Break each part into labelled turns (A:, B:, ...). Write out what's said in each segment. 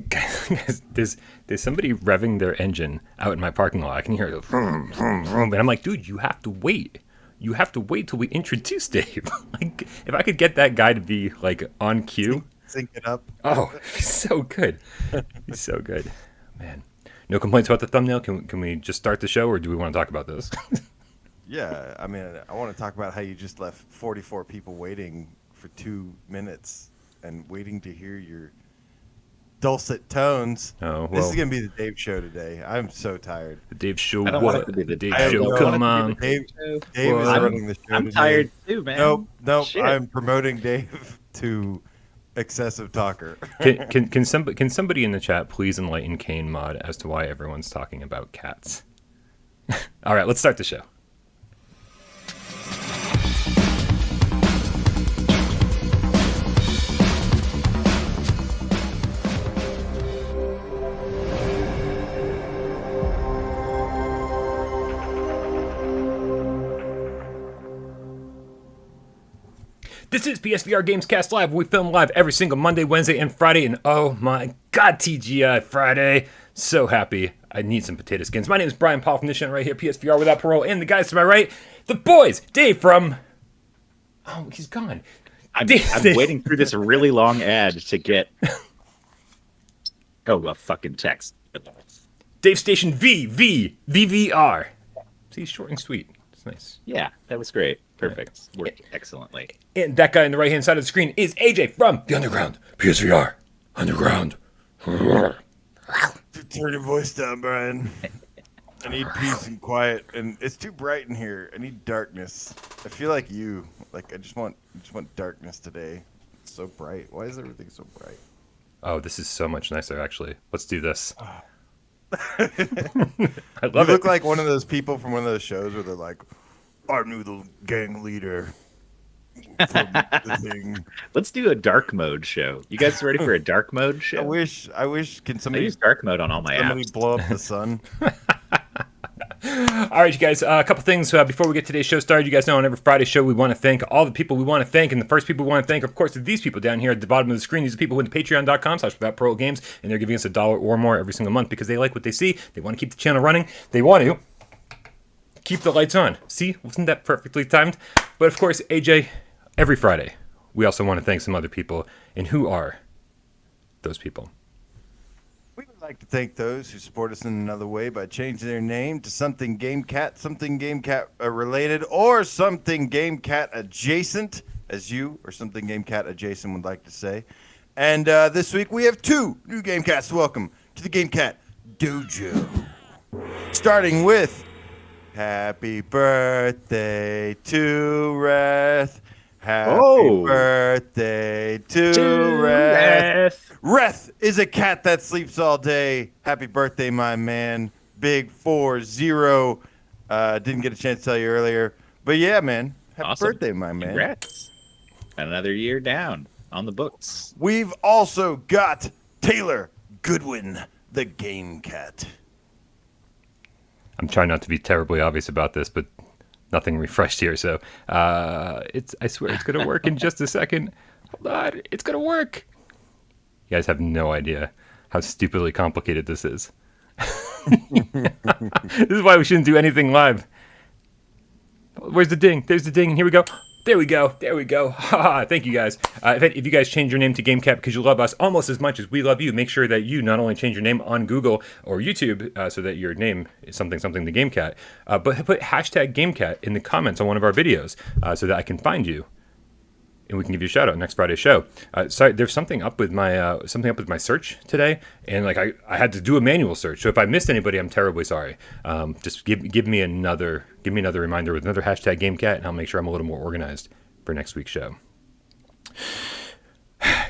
A: Guys, there's somebody revving their engine out in my parking lot. I can hear it, vroom, vroom, vroom, and I'm like, dude, you have to wait. You have to wait till we introduce Dave. Like, if I could get that guy to be like on cue,
B: sync it up.
A: Oh, he's so good. He's so good, man. No complaints about the thumbnail. Can we just start the show, or do we want to talk about this?
B: Yeah, I mean, I want to talk about how you just left 44 people waiting for 2 minutes and waiting to hear your dulcet tones.
A: Oh, well.
B: This is going to be the Dave show today. I'm so tired.
A: The Dave show.
C: I don't want it to be the
A: Dave
B: I
A: show.
B: don't
A: Come
B: want
A: on.
B: Dave is running the show
C: I'm
B: today.
C: tired too, man.
B: Nope.
C: Shit.
B: I'm promoting Dave to excessive talker.
A: Can somebody in the chat please enlighten Kane Mod as to why everyone's talking about cats? All right, let's start the show. This is PSVR Gamescast Live. We film live every single Monday, Wednesday, and Friday. And oh my God, TGI Friday. So happy. I need some potato skins. My name is Brian Paul from this channel right here, PSVR Without Parole. And the guys to my right, the boys, Dave from... Oh, he's gone.
C: I'm waiting through this really long ad to get... Oh, a fucking text.
A: Dave Station VVR. See, short and sweet. It's nice.
C: Yeah, that was great. Perfect. Worked excellently.
A: And that guy on the right-hand side of the screen is AJ from The Underground. PSVR. Underground.
B: Turn your voice down, Brian. I need peace and quiet, and it's too bright in here. I need darkness. I feel like you. Like I just want darkness today. It's so bright. Why is everything so bright?
A: Oh, this is so much nicer, actually. Let's do this. I
B: You
A: love
B: look
A: it.
B: like one of those people from one of those shows where they're like, "I knew the gang leader." From the thing.
C: Let's do a dark mode show. You guys ready for a dark mode show?
B: I wish. Can
C: I
B: somebody
C: use dark mode on all my apps.
B: blow up the sun?
A: All right, you guys, a couple things before we get today's show started. You guys know on every Friday show, we want to thank all the people we want to thank. And the first people we want to thank, of course, are these people down here at the bottom of the screen. These are people who went to patreon.com/withoutparole games, and they're giving us $1 or more every single month because they like what they see. They want to keep the channel running. They want to keep the lights on. See, wasn't that perfectly timed? But of course, AJ, every Friday, we also want to thank some other people. And who are those people?
B: We would like to thank those who support us in another way by changing their name to something Gamecat related, or something Gamecat adjacent, as you or something Gamecat adjacent would like to say. And this week we have 2 new Gamecats to welcome to the Gamecat Dojo. Starting with Happy Birthday to Reth. Happy birthday to Reth. Reth is a cat that sleeps all day. Happy birthday, my man. Big 40. Didn't get a chance to tell you earlier. But yeah, man. Happy
C: Awesome.
B: birthday, my man.
C: Congrats. Another year down on the books.
B: We've also got Taylor Goodwin, the Game Cat.
A: I'm trying not to be terribly obvious about this, but nothing refreshed here. So I swear it's going to work in just a second. Hold on. It's going to work. You guys have no idea how stupidly complicated this is. This is why we shouldn't do anything live. Where's the ding? There's the ding, and here we go. There we go. There we go. Thank you, guys. If you guys change your name to GameCat because you love us almost as much as we love you, make sure that you not only change your name on Google or YouTube so that your name is something the GameCat, but put hashtag GameCat in the comments on one of our videos so that I can find you. And we can give you a shout out next Friday's show. Sorry, there's something up with my search today, and like I had to do a manual search. So if I missed anybody, I'm terribly sorry. Just give me another reminder with another hashtag GameCat, and I'll make sure I'm a little more organized for next week's show.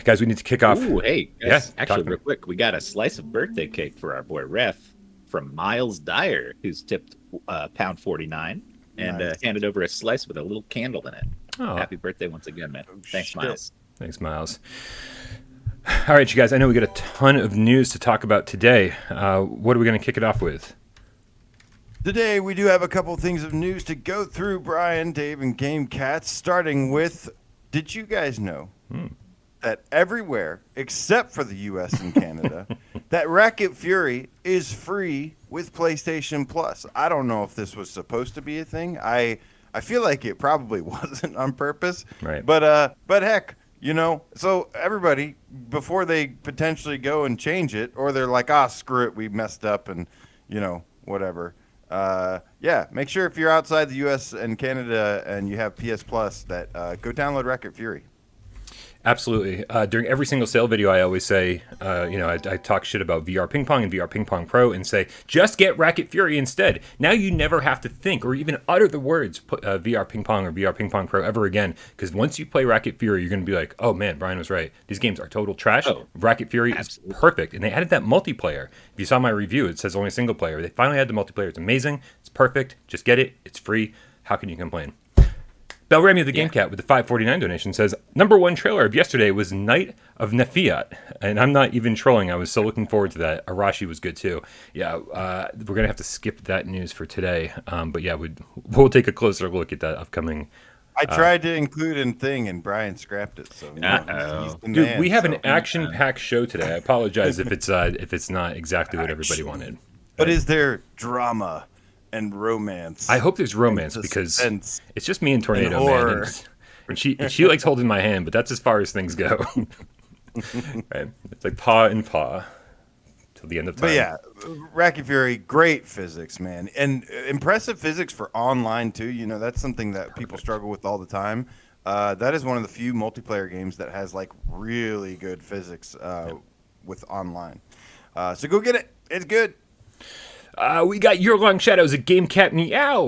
A: Guys, we need to kick off.
C: Ooh, hey, guys,
A: Yeah,
C: actually, real quick, we got a slice of birthday cake for our boy Ref from Miles Dyer, who's tipped £1.49 and
B: Nice.
C: handed over a slice with a little candle in it.
A: Oh.
C: Happy birthday once again, man. Thanks, Miles.
A: Thanks, Miles. All right, you guys, I know we got a ton of news to talk about today. What are we going to kick it off with?
B: Today we do have a couple things of news to go through, Brian, Dave, and Game Cats, starting with, did you guys know that everywhere except for the U.S. and Canada, that Racket Fury is free with PlayStation Plus. I don't know if this was supposed to be a thing. I feel like it probably wasn't on purpose.
A: Right.
B: But heck, so everybody, before they potentially go and change it, or they're like, screw it, we messed up, and whatever. Make sure if you're outside the U.S. and Canada and you have PS Plus that go download Racket Fury.
A: Absolutely. During every single sale video, I always say, I talk shit about VR Ping Pong and VR Ping Pong Pro and say, just get Racket Fury instead. Now you never have to think or even utter the words VR Ping Pong or VR Ping Pong Pro ever again. Because once you play Racket Fury, you're going to be like, oh man, Brian was right. These games are total trash. Racket Fury is perfect. And they added that multiplayer. If you saw my review, it says only single player. They finally had the multiplayer. It's amazing. It's perfect. Just get it. It's free. How can you complain? Belrami of the Gamecat with the $5.49 donation says, number one trailer of yesterday was Night of Nefiat. And I'm not even trolling. I was so looking forward to that. Arashi was good too. Yeah, we're going to have to skip that news for today. But yeah, we'll take a closer look at that upcoming.
B: I tried to include a thing and Brian scrapped it. So he's the
A: dude,
B: man,
A: we have an action-packed show today. I apologize if it's not exactly what everybody wanted.
B: But is there drama and romance?
A: I hope there's romance because it's just me and Tornado, man. And she likes holding my hand, but that's as far as things go. Right? It's like paw and paw till the end of time.
B: But yeah, Racket Fury, great physics, man, and impressive physics for online too. That's something that people struggle with all the time. That is one of the few multiplayer games that has like really good physics with online. So go get it. It's good.
A: We got Your Long Shadows at Gamecat Meow.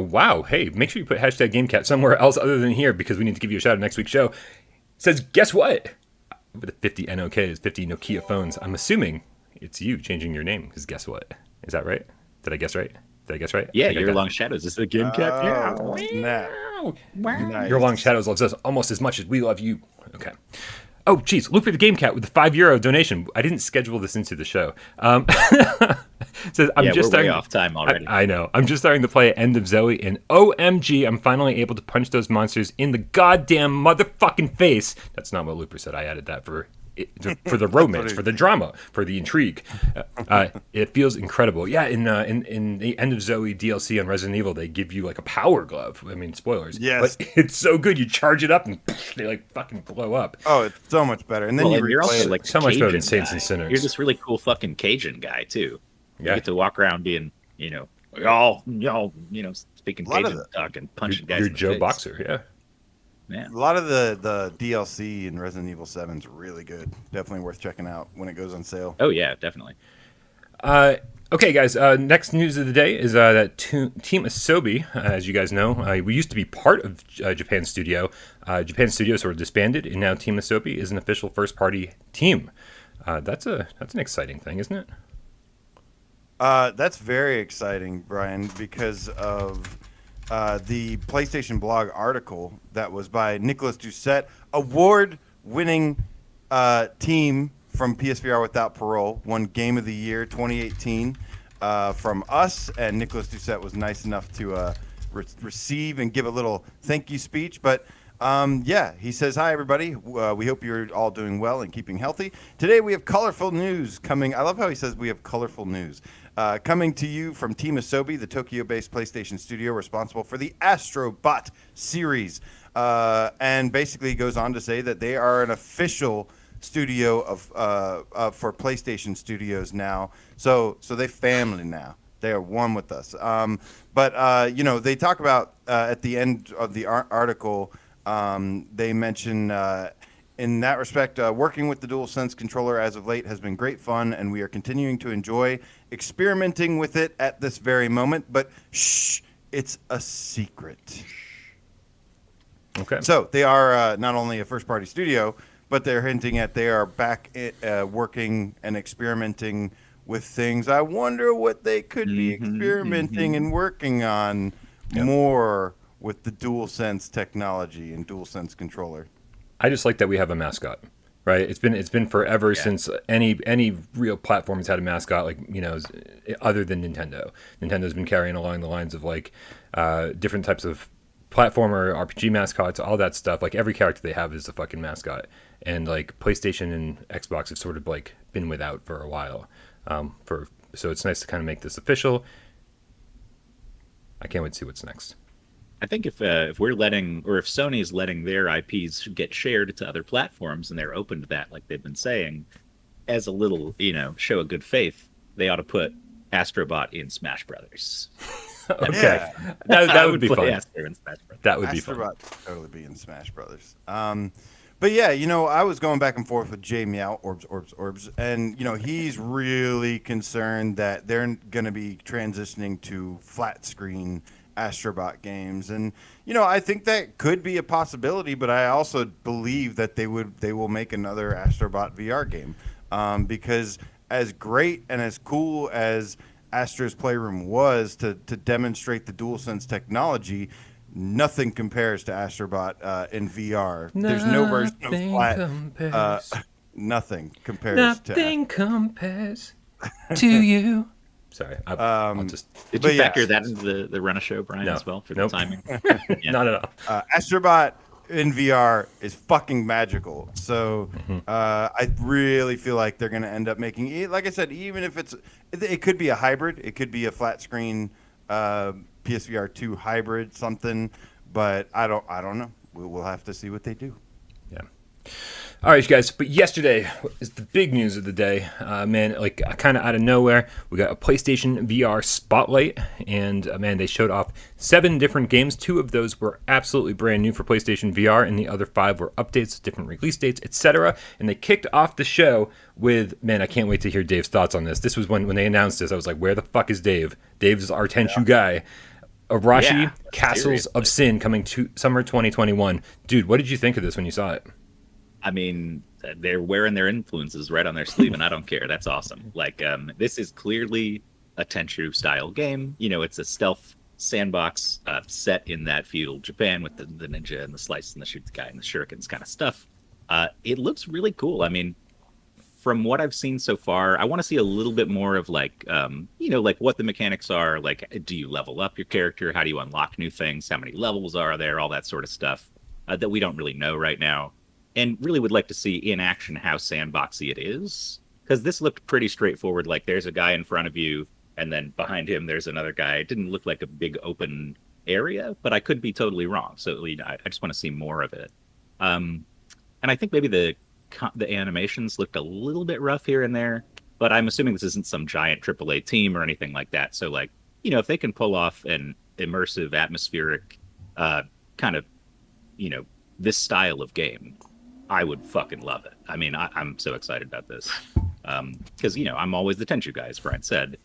A: Wow. Hey, make sure you put hashtag Gamecat somewhere else other than here because we need to give you a shout out next week's show. It says, guess what? With the 50 NOKs, 50 Nokia phones. I'm assuming it's you changing your name because guess what? Is that right? Did I guess right?
C: Yeah, Your Long Shadows is a Gamecat.
B: Nice.
A: Your Long Shadows loves us almost as much as we love you. Okay. Oh, geez. Loopy the Gamecat with the €5 donation. I didn't schedule this into the show. Says,
C: we're way off time already.
A: I know. I'm just starting to play End of Zoe, and OMG, I'm finally able to punch those monsters in the goddamn motherfucking face. That's not what Looper said. I added that for the romance, for the drama, for the intrigue. It feels incredible. Yeah, in the End of Zoe DLC on Resident Evil, they give you like a power glove. I mean, spoilers.
B: Yes.
A: But it's so good. You charge it up and they like fucking blow up.
B: Oh, it's so much better. And then
C: you're also like
A: so much better than
C: Cajun
A: Saints
C: guy.
A: and Sinners.
C: You're this really cool fucking Cajun guy too.
A: Yeah.
C: You get to walk around being, y'all, speaking Cajun talk and punching guys
A: You're
C: in the
A: Joe
C: face.
A: Boxer, yeah.
C: Yeah.
B: A lot of the DLC in Resident Evil 7 is really good. Definitely worth checking out when it goes on sale.
C: Oh yeah, definitely.
A: Okay, guys. Next news of the day is that Team Asobi, as you guys know, we used to be part of Japan Studio. Japan Studio sort of disbanded, and now Team Asobi is an official first-party team. That's an exciting thing, isn't it?
B: That's very exciting, Brian, because of the PlayStation blog article that was by Nicholas Doucette, award-winning team from PSVR Without Parole, won Game of the Year 2018 from us, and Nicholas Doucette was nice enough to receive and give a little thank you speech. But he says, hi, everybody. We hope you're all doing well and keeping healthy. Today we have colorful news coming. I love how he says we have colorful news. Coming to you from Team Asobi, the Tokyo-based PlayStation studio responsible for the Astrobot series. And basically goes on to say that they are an official studio for PlayStation Studios now. So they family now. They are one with us. But they talk about at the end of the article, they mention in that respect, working with the DualSense controller as of late has been great fun, and we are continuing to enjoy experimenting with it at this very moment. But shh, it's a secret.
A: Okay.
B: So they are not only a first-party studio, but they're hinting at they are back working and experimenting with things. I wonder what they could be experimenting and working on more with the DualSense technology and DualSense controller.
A: I just like that we have a mascot, right? It's been forever since any real platform has had a mascot, like, other than Nintendo. Nintendo's been carrying along the lines of like different types of platformer, RPG mascots, all that stuff. Like every character they have is a fucking mascot, and like PlayStation and Xbox have sort of like been without for a while. So it's nice to kind of make this official. I can't wait to see what's next.
C: I think if we're letting, or if Sony's letting their IPs get shared to other platforms and they're open to that, like they've been saying, as a little, show of good faith, they ought to put Astrobot in Smash Brothers.
A: Okay, that would be fun.
C: Astro in Smash Brothers.
A: That would be fun.
B: Astrobot would totally be in Smash Brothers. But yeah, I was going back and forth with Jay Meow, Orbs, and he's really concerned that they're going to be transitioning to flat screen Astrobot games, and I think that could be a possibility, but I also believe that they will make another Astrobot VR game, because as great and as cool as Astro's Playroom was to demonstrate the DualSense technology, nothing compares to Astrobot in VR. There's no version of flat. Nothing compares
A: to you. Sorry, I'll just.
C: Did you factor that into the run a show, Brian, as well for the timing?
A: Yeah. Not at all.
B: Astrobot in VR is fucking magical. So I really feel like they're going to end up making it. Like I said, even if it could be a hybrid, it could be a flat screen PSVR 2 hybrid something, but I don't know. We'll have to see what they do.
A: Yeah. All right, you guys. But yesterday is the big news of the day, man. Like kind of out of nowhere, we got a PlayStation VR spotlight, and man, they showed off 7 different games. 2 of those were absolutely brand new for PlayStation VR, and the other 5 were updates, different release dates, etc. And they kicked off the show with, man, I can't wait to hear Dave's thoughts on this. This was when they announced this. I was like, where the fuck is Dave? Dave's our Tenchu guy. Arashi Castles of Sin coming to summer 2021. Dude, what did you think of this when you saw it?
C: I mean, they're wearing their influences right on their sleeve, and I don't care. That's awesome. Like, this is clearly a Tenchu style game. It's a stealth sandbox set in that feudal Japan with the ninja and the slice and the shoot the guy and the shurikens kind of stuff. It looks really cool. I mean, from what I've seen so far, I want to see a little bit more of like what the mechanics are. Like, do you level up your character? How do you unlock new things? How many levels are there? All that sort of stuff that we don't really know right now. And really would like to see in action how sandboxy it is. Because this looked pretty straightforward. Like there's a guy in front of you, and then behind him there's another guy. It didn't look like a big open area, but I could be totally wrong. So I just want to see more of it. And I think maybe the animations looked a little bit rough here and there, but I'm assuming this isn't some giant AAA team or anything like that. So like, if they can pull off an immersive, atmospheric kind of, this style of game, I would fucking love it. I mean, I'm so excited about this. Because, I'm always the Tenchu guy, as Brian said.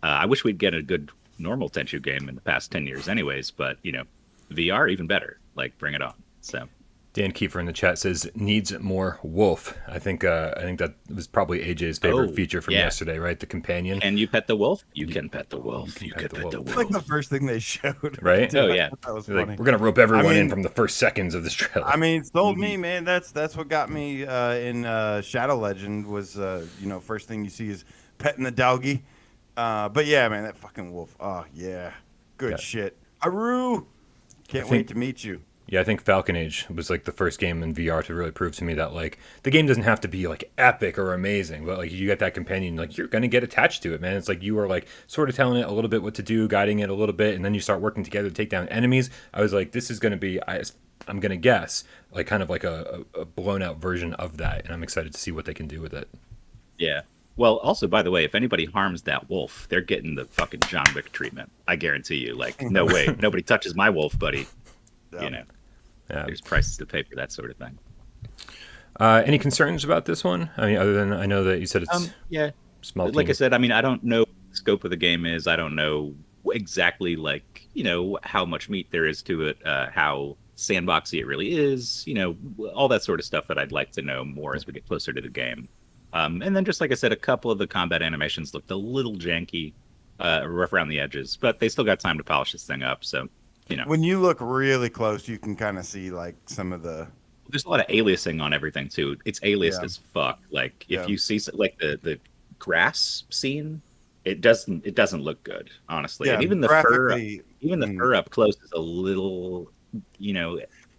C: I wish we'd get a good normal Tenchu game in the past 10 years anyways, but, VR, even better. Like, bring it on. So
A: Dan Kiefer in the chat says, needs more wolf. I think that was probably AJ's favorite feature from yesterday, right? The companion.
C: Can you pet the wolf? You can pet the wolf. You can pet the wolf.
B: Like the first thing they showed.
A: Right?
C: Oh, yeah.
B: That was
A: like,
B: funny.
A: we're going to rope everyone in from the first seconds of this trailer.
B: I mean, sold me, man. That's what got me in Shadow Legend was, first thing you see is petting the doggy. But yeah, man, that fucking wolf. Oh, yeah. Good shit. Aru! Can't wait to meet you.
A: Yeah, I think Falcon Age was like the first game in VR to really prove to me that like the game doesn't have to be like epic or amazing, but like you get that companion, like you're gonna get attached to it, man. It's like you are like sort of telling it a little bit what to do, guiding it a little bit, and then you start working together to take down enemies. I was like, this is gonna be, I'm gonna guess, like kind of like a blown out version of that, and I'm excited to see what they can do with it.
C: Yeah. Well, also, by the way, if anybody harms that wolf, they're getting the fucking John Wick treatment. I guarantee you. Like, no way, nobody touches my wolf, buddy.
B: Yeah.
C: There's prices to pay for that sort of thing.
A: Any concerns about this one? I mean, other than I know that you said it's small team.
C: Like I said, I mean, I don't know what the scope of the game is. I don't know exactly like, how much meat there is to it, how sandboxy it really is, all that sort of stuff that I'd like to know more as we get closer to the game. And then just like I said, a couple of the combat animations looked a little janky, rough around the edges, but they still got time to polish this thing up. So,
B: when you look really close, you can kind of see like some of the.
C: There's a lot of aliasing on everything too. It's aliased as fuck. Like if you see like the grass scene, it doesn't look good, honestly.
B: Yeah,
C: and even the fur, Even the fur up close is a little,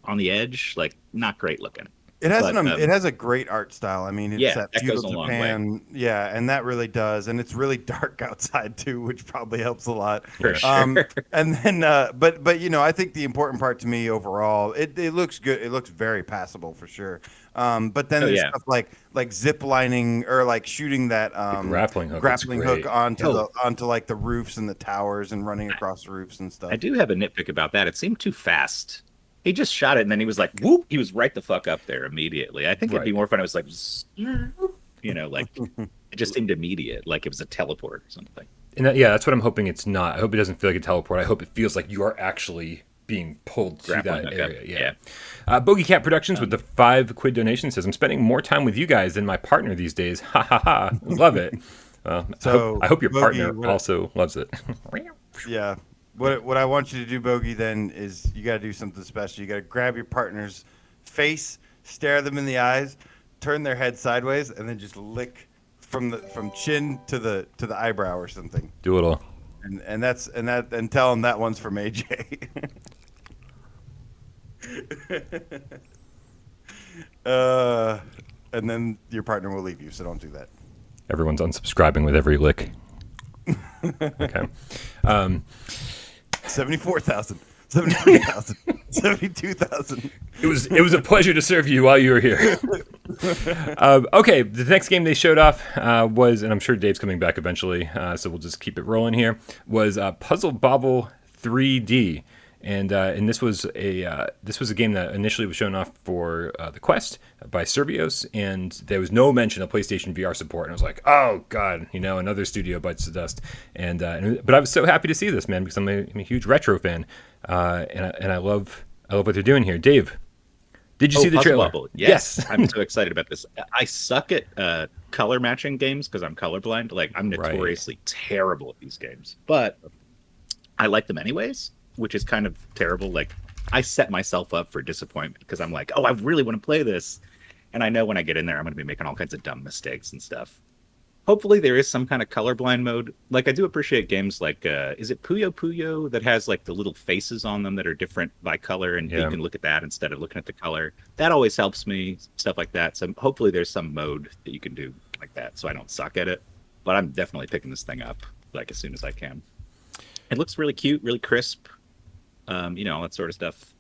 C: on the edge, like not great looking.
B: It has
C: But,
B: it has a great art style. I mean, it's
C: yeah,
B: that
C: that
B: feudal
C: goes a long
B: Japan. Yeah, and that really does, and it's really dark outside too, which probably helps a lot.
C: For sure.
B: And then, but I think the important part to me overall, it looks good. It looks very passable for sure. But then there's stuff like zip lining or like shooting that
A: grappling hook.
B: hook onto like the roofs and the towers and running across the roofs and stuff.
C: I do have a nitpick about that. It seemed too fast. He just shot it, and then he was like, whoop! He was right the fuck up there immediately. I think it'd be more fun. It was like, like it just seemed immediate, like it was a teleport or something.
A: And that's what I'm hoping it's not. I hope it doesn't feel like a teleport. I hope it feels like you are actually being pulled through that area. Yeah. Bogey Cat Productions with the £5 donation says, I'm spending more time with you guys than my partner these days. Ha ha ha. Love it. So I hope your partner also loves it.
B: Yeah. What I want you to do, Bogey, then is you got to do something special. You got to grab your partner's face, stare them in the eyes, turn their head sideways, and then just lick from chin to the eyebrow or something.
A: Do it all.
B: And tell them that one's from AJ. And then your partner will leave you, so don't do that.
A: Everyone's unsubscribing with every lick. Okay.
B: 74,000, 73,000, 72,000.
A: It was a pleasure to serve you while you were here. Okay, the next game they showed off was, and I'm sure Dave's coming back eventually, so we'll just keep it rolling here, was Puzzle Bobble 3D. And this was a game that initially was shown off for the Quest by Survios, and there was no mention of PlayStation VR support. And I was like, oh god, another studio bites the dust. But I was so happy to see this, man, because I'm a huge retro fan, and I love what they're doing here. Dave, did you see the trailer?
C: Bubble. Yes. I'm so excited about this. I suck at color matching games because I'm colorblind. Like I'm notoriously terrible at these games, but I like them anyways, which is kind of terrible. Like I set myself up for disappointment because I'm like, oh, I really want to play this. And I know when I get in there, I'm going to be making all kinds of dumb mistakes and stuff. Hopefully there is some kind of colorblind mode. Like I do appreciate games like, is it Puyo Puyo that has like the little faces on them that are different by color, and you can look at that instead of looking at the color. That always helps me, stuff like that. So hopefully there's some mode that you can do like that so I don't suck at it. But I'm definitely picking this thing up like as soon as I can. It looks really cute, really crisp. All that sort of stuff.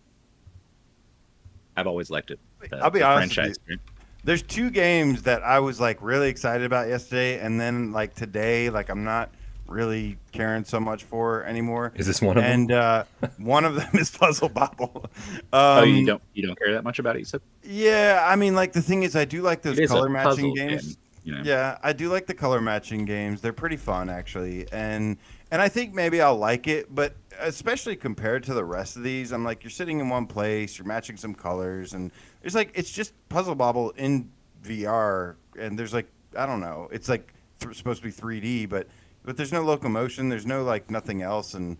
C: I've always liked it.
B: I'll be honest with you. There's two games that I was like really excited about yesterday, and then like today, like I'm not really caring so much for anymore.
A: Is this one of them?
B: And one of them is Puzzle Bobble.
C: You don't care that much about it, you said?
B: Yeah, I mean, like the thing is, I do like those color matching games.
C: Game,
B: Yeah, I do like the color matching games. They're pretty fun actually, and I think maybe I'll like it, but especially compared to the rest of these, I'm like, you're sitting in one place, you're matching some colors, and it's just Puzzle Bobble in VR, and there's like, I don't know, it's like supposed to be 3D, but there's no locomotion, there's no like nothing else, and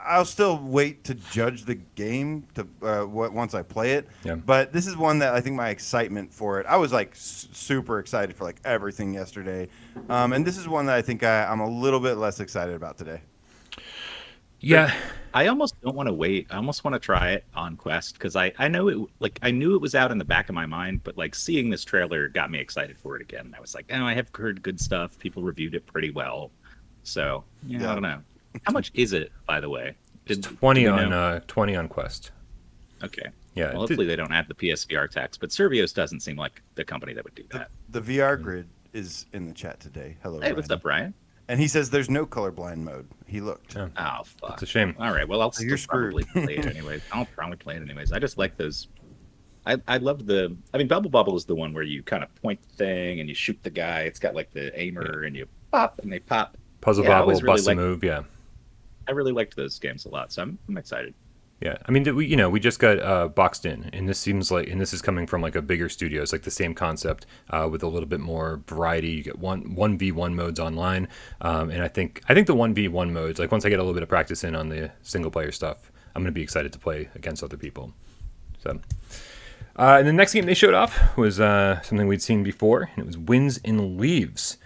B: I'll still wait to judge the game once I play it.
A: Yeah.
B: But this is one that I think my excitement for it, I was like super excited for like everything yesterday. And this is one that I think I'm a little bit less excited about today.
A: Yeah.
C: I almost don't want to wait. I almost want to try it on Quest because I know it, like I knew it was out in the back of my mind, but like seeing this trailer got me excited for it again. I was like, I have heard good stuff. People reviewed it pretty well. So I don't know. How much is it, by the way?
A: It's 20 on Quest.
C: Okay.
A: Yeah.
C: Well, hopefully they don't add the PSVR tax, but Survios doesn't seem like the company that would do that.
B: The VR grid is in the chat today. Hello,
C: Hey, what's up, Ryan?
B: And he says there's no colorblind mode. He looked.
A: Yeah.
C: Oh, fuck.
A: It's a shame.
C: All right. Well, I'll still
B: You're
C: probably play it anyways. I'll probably play it anyways. I just like those. I love the. I mean, Bubble is the one where you kind of point the thing and you shoot the guy. It's got like the aimer and you pop and they pop.
A: Puzzle Bobble, bust a move. Yeah.
C: I really liked those games a lot, so I'm excited.
A: Yeah, I mean, we just got boxed in, and this is coming from like a bigger studio. It's like the same concept with a little bit more variety. You get 1v1 modes online, and I think the 1v1 modes, like once I get a little bit of practice in on the single player stuff, I'm gonna be excited to play against other people. So, and the next game they showed off was something we'd seen before, and it was Winds and Leaves,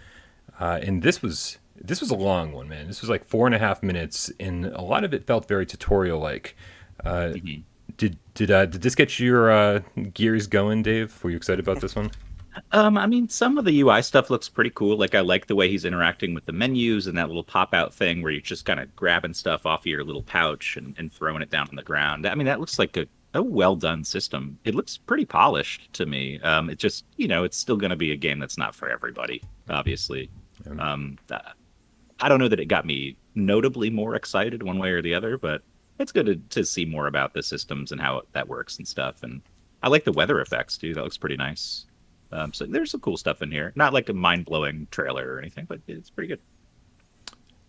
A: and this was This was a long one, man. This was like 4.5 minutes, and a lot of it felt very tutorial-like. Uh,
C: Mhm.
A: did this get your gears going, Dave? Were you excited about this one?
C: I mean, some of the UI stuff looks pretty cool. Like I like the way he's interacting with the menus and that little pop-out thing where you're just kind of grabbing stuff off of your little pouch and throwing it down on the ground. I mean, that looks like a well-done system. It looks pretty polished to me. It just, it's still going to be a game that's not for everybody, obviously. I don't know that it got me notably more excited one way or the other, but it's good to see more about the systems and how that works and stuff. And I like the weather effects too. That looks pretty nice. So there's some cool stuff in here. Not like a mind-blowing trailer or anything, but it's pretty good.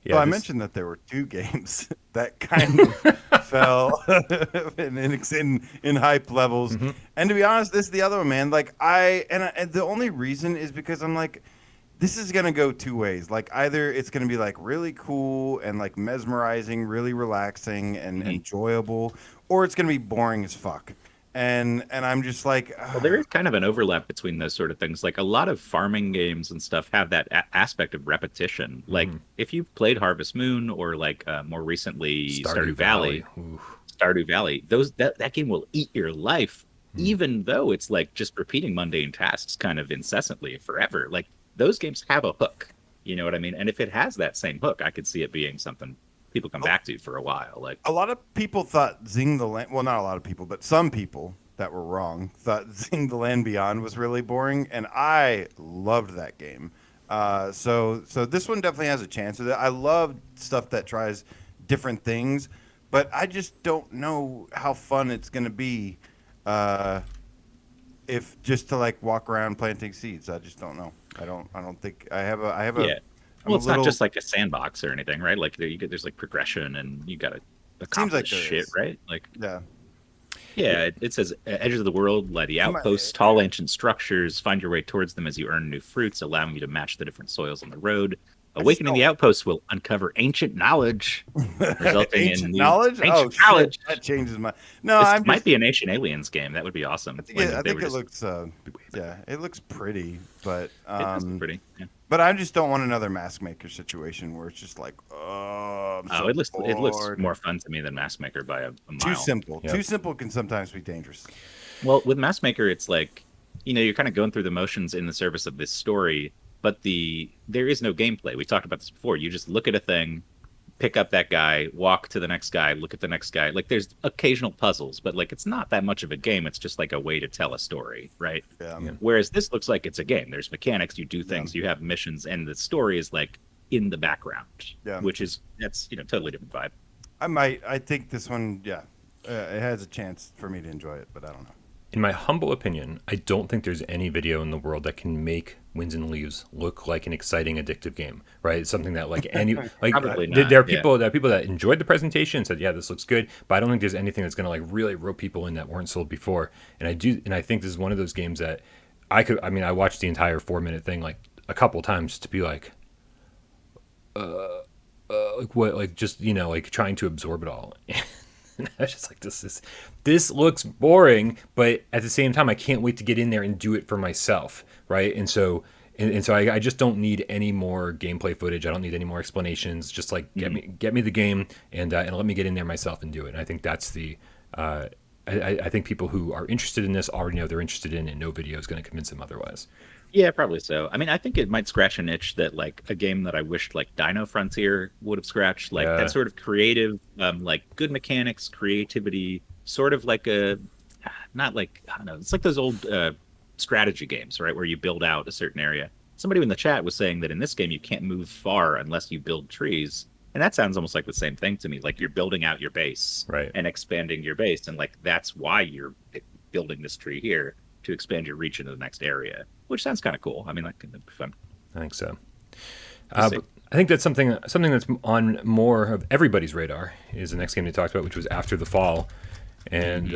A: Yeah,
B: I mentioned that there were two games that kind of fell in hype levels, and to be honest, this is the other one, man. Like and the only reason is because I'm like, this is gonna go two ways. Like either it's gonna be like really cool and like mesmerizing, really relaxing and enjoyable, or it's gonna be boring as fuck. And I'm just like,
C: Well, there is kind of an overlap between those sort of things. Like a lot of farming games and stuff have that aspect of repetition. Like if you've played Harvest Moon or like more recently Stardew Valley, Stardew Valley, that game will eat your life, even though it's like just repeating mundane tasks kind of incessantly forever. Like those games have a hook, you know what I mean? And if it has that same hook, I could see it being something people come back to for a while. Like
B: a lot of people thought Zing the Land. Well, not a lot of people, but some people that were wrong thought Zing the Land Beyond was really boring, and I loved that game. So this one definitely has a chance. I love stuff that tries different things, but I just don't know how fun it's gonna be if just to like walk around planting seeds. I just don't know. I don't think I have a.
C: Yeah. Well, it's not just like a sandbox or anything, right? Like there's like progression and you got to accomplish shit, right? Like yeah. It says edges of the world lie the outposts, tall ancient structures. Find your way towards them as you earn new fruits, allowing you to match the different soils on the road. Awakening the outposts will uncover ancient knowledge, resulting
B: ancient
C: in
B: knowledge.
C: Ancient knowledge.
B: Shit, that changes my. No,
C: this might be an Ancient Aliens game. That would be awesome.
B: I think it looks. It looks pretty, but
C: it does look pretty. Yeah.
B: But I just don't want another Mask Maker situation where it's just like,
C: it looks more fun to me than Mask Maker by a mile.
B: Too simple. Yep. Too simple can sometimes be dangerous.
C: Well, with Mask Maker, it's like, you're kind of going through the motions in the service of this story, but there is no gameplay. We talked about this before. You just look at a thing, pick up that guy, walk to the next guy, look at the next guy. Like there's occasional puzzles, but like it's not that much of a game. It's just like a way to tell a story, right?
B: Yeah.
C: Whereas this looks like it's a game. There's mechanics, you do things, you have missions, and the story is like in the background. Yeah. That's totally different vibe.
B: I think this one, it has a chance for me to enjoy it, but I don't know.
A: In my humble opinion, I don't think there's any video in the world that can make Winds and Leaves look like an exciting, addictive game, right? It's something that like
C: Probably not.
A: There are people that enjoyed the presentation and said, yeah, this looks good, but I don't think there's anything that's going to like really rope people in that weren't sold before. And I think this is one of those games that I watched the entire 4-minute thing like a couple times to be like, like what, like just like trying to absorb it all. And I was just like, this looks boring, but at the same time, I can't wait to get in there and do it for myself, right? And so I just don't need any more gameplay footage. I don't need any more explanations. Just like get me the game and let me get in there myself and do it. And I think that's I think people who are interested in this already know they're interested in it. No video is going to convince them otherwise.
C: Yeah, probably so. I mean, I think it might scratch an itch that like a game that I wished like Dino Frontier would have scratched, like that sort of creative, like good mechanics, creativity, sort of like not like, I don't know, it's like those old strategy games, right, where you build out a certain area. Somebody in the chat was saying that in this game you can't move far unless you build trees. And that sounds almost like the same thing to me. Like you're building out your base and expanding your base. And like that's why you're building this tree here, to expand your reach into the next area, which sounds kind of cool. I mean, that could be fun.
A: I think so. I think that's something that's on more of everybody's radar is the next game they talked about, which was After the Fall. And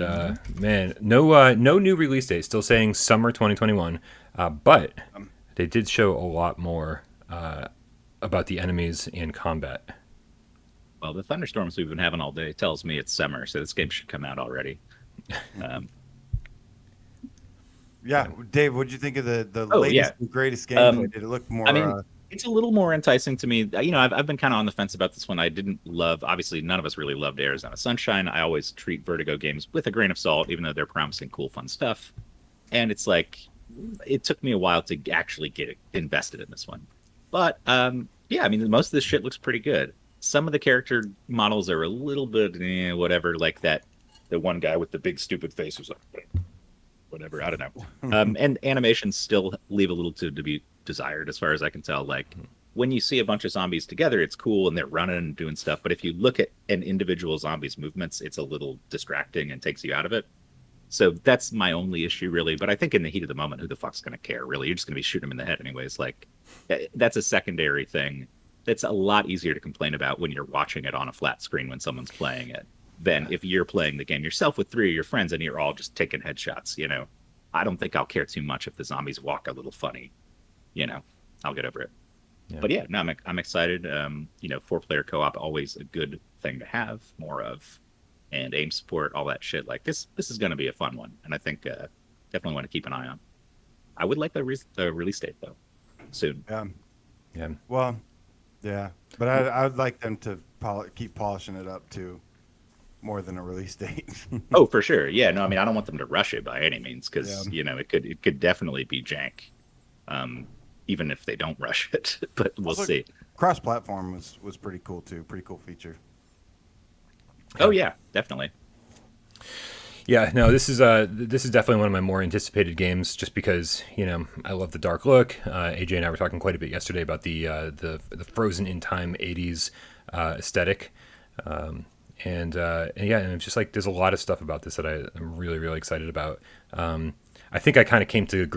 A: man, no new release date. Still saying summer 2021. But they did show a lot more about the enemies and combat.
C: Well, the thunderstorms we've been having all day tells me it's summer, so this game should come out already.
B: Yeah, Dave, what'd you think of the latest and greatest gameplay? Did it look more
C: It's a little more enticing to me. You know, I've been kind of on the fence about this one. I didn't love, obviously, none of us really loved Arizona Sunshine. I always treat Vertigo games with a grain of salt, even though they're promising cool, fun stuff. And it's like, it took me a while to actually get invested in this one. But yeah, I mean, most of this shit looks pretty good. Some of the character models are a little bit whatever, like that. The one guy with the big stupid face who's like, whatever, I don't know. And animations still leave a little to be desired, as far as I can tell. Like when you see a bunch of zombies together, it's cool and they're running and doing stuff. But if you look at an individual zombie's movements, it's a little distracting and takes you out of it. So that's my only issue, really. But I think in the heat of the moment, who the fuck's going to care, really? You're just going to be shooting them in the head anyways. Like, that's a secondary thing. That's a lot easier to complain about when you're watching it on a flat screen when someone's playing it than if you're playing the game yourself with 3 of your friends and you're all just taking headshots, you know? I don't think I'll care too much if the zombies walk a little funny. You know, I'll get over it. Yeah. But yeah, no, I'm excited. You know, 4-player co-op, always a good thing to have more of. And aim support, all that shit. Like this is going to be a fun one, and I think definitely want to keep an eye on. I would like the release date though, soon.
B: Yeah. Well, yeah, but I would like them to keep polishing it up too, more than a release date.
C: Oh, for sure. Yeah. No, I mean, I don't want them to rush it by any means, because you know it could definitely be jank, even if they don't rush it. But we'll see.
B: Cross-platform was pretty cool too. Pretty cool feature.
C: Oh yeah, definitely.
A: Yeah, no, this is definitely one of my more anticipated games, just because, you know, I love the dark look. AJ and I were talking quite a bit yesterday about the frozen in time '80s aesthetic, and yeah, and it's just like there's a lot of stuff about this that I'm really really excited about. I think I kind of came to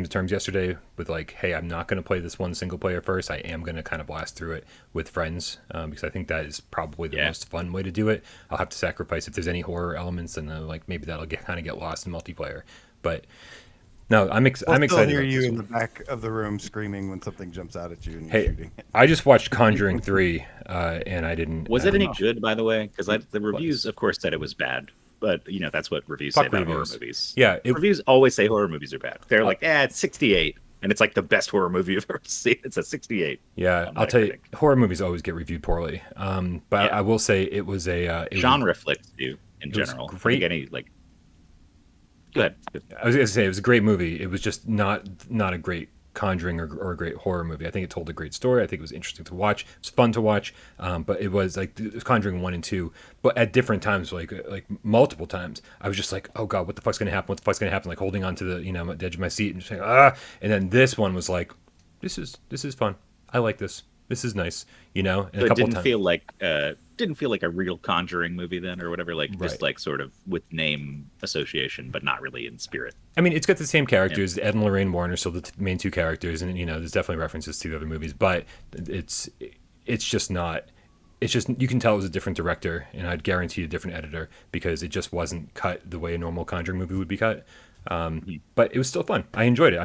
A: terms yesterday with like, hey, I'm not going to play this one single player first. I am going to kind of blast through it with friends, because I think that is probably the most fun way to do it. I'll have to sacrifice if there's any horror elements, and like maybe that'll kind of get lost in multiplayer. But no, I'm excited.
B: I'll hear you in the back of the room screaming when something jumps out at you and you're shooting.
A: I just watched Conjuring 3, and I didn't.
C: Was it any good, by the way? Because the reviews, of course, said it was bad. But, you know, that's what reviews say about horror movies.
A: Yeah.
C: Reviews always say horror movies are bad. They're like, it's 68. And it's like the best horror movie you've ever seen. It's a 68.
A: Yeah, I'll tell you, horror movies always get reviewed poorly. But I will say it was a...
C: genre flicks do, in general.
A: Great.
C: Go ahead.
A: I was going to say, it was a great movie. It was just not a great Conjuring or a great horror movie. I think it told a great story. I think it was interesting to watch. It was fun to watch. But it was like Conjuring 1 and 2. But at different times, like multiple times, I was just like, oh God, what the fuck's going to happen? What the fuck's going to happen? Like holding on to the, the edge of my seat and just saying, And then this one was like, this is fun. I like this. This is nice, And
C: so
A: a couple times.
C: Didn't feel like a real Conjuring movie then, or whatever. Like just like sort of with name association, but not really in spirit.
A: I mean, it's got the same characters. Ed and Lorraine Warren are still the main two characters, and there's definitely references to the other movies. But it's just not. It's just you can tell it was a different director, and I'd guarantee a different editor, because it just wasn't cut the way a normal Conjuring movie would be cut. But it was still fun. I enjoyed it.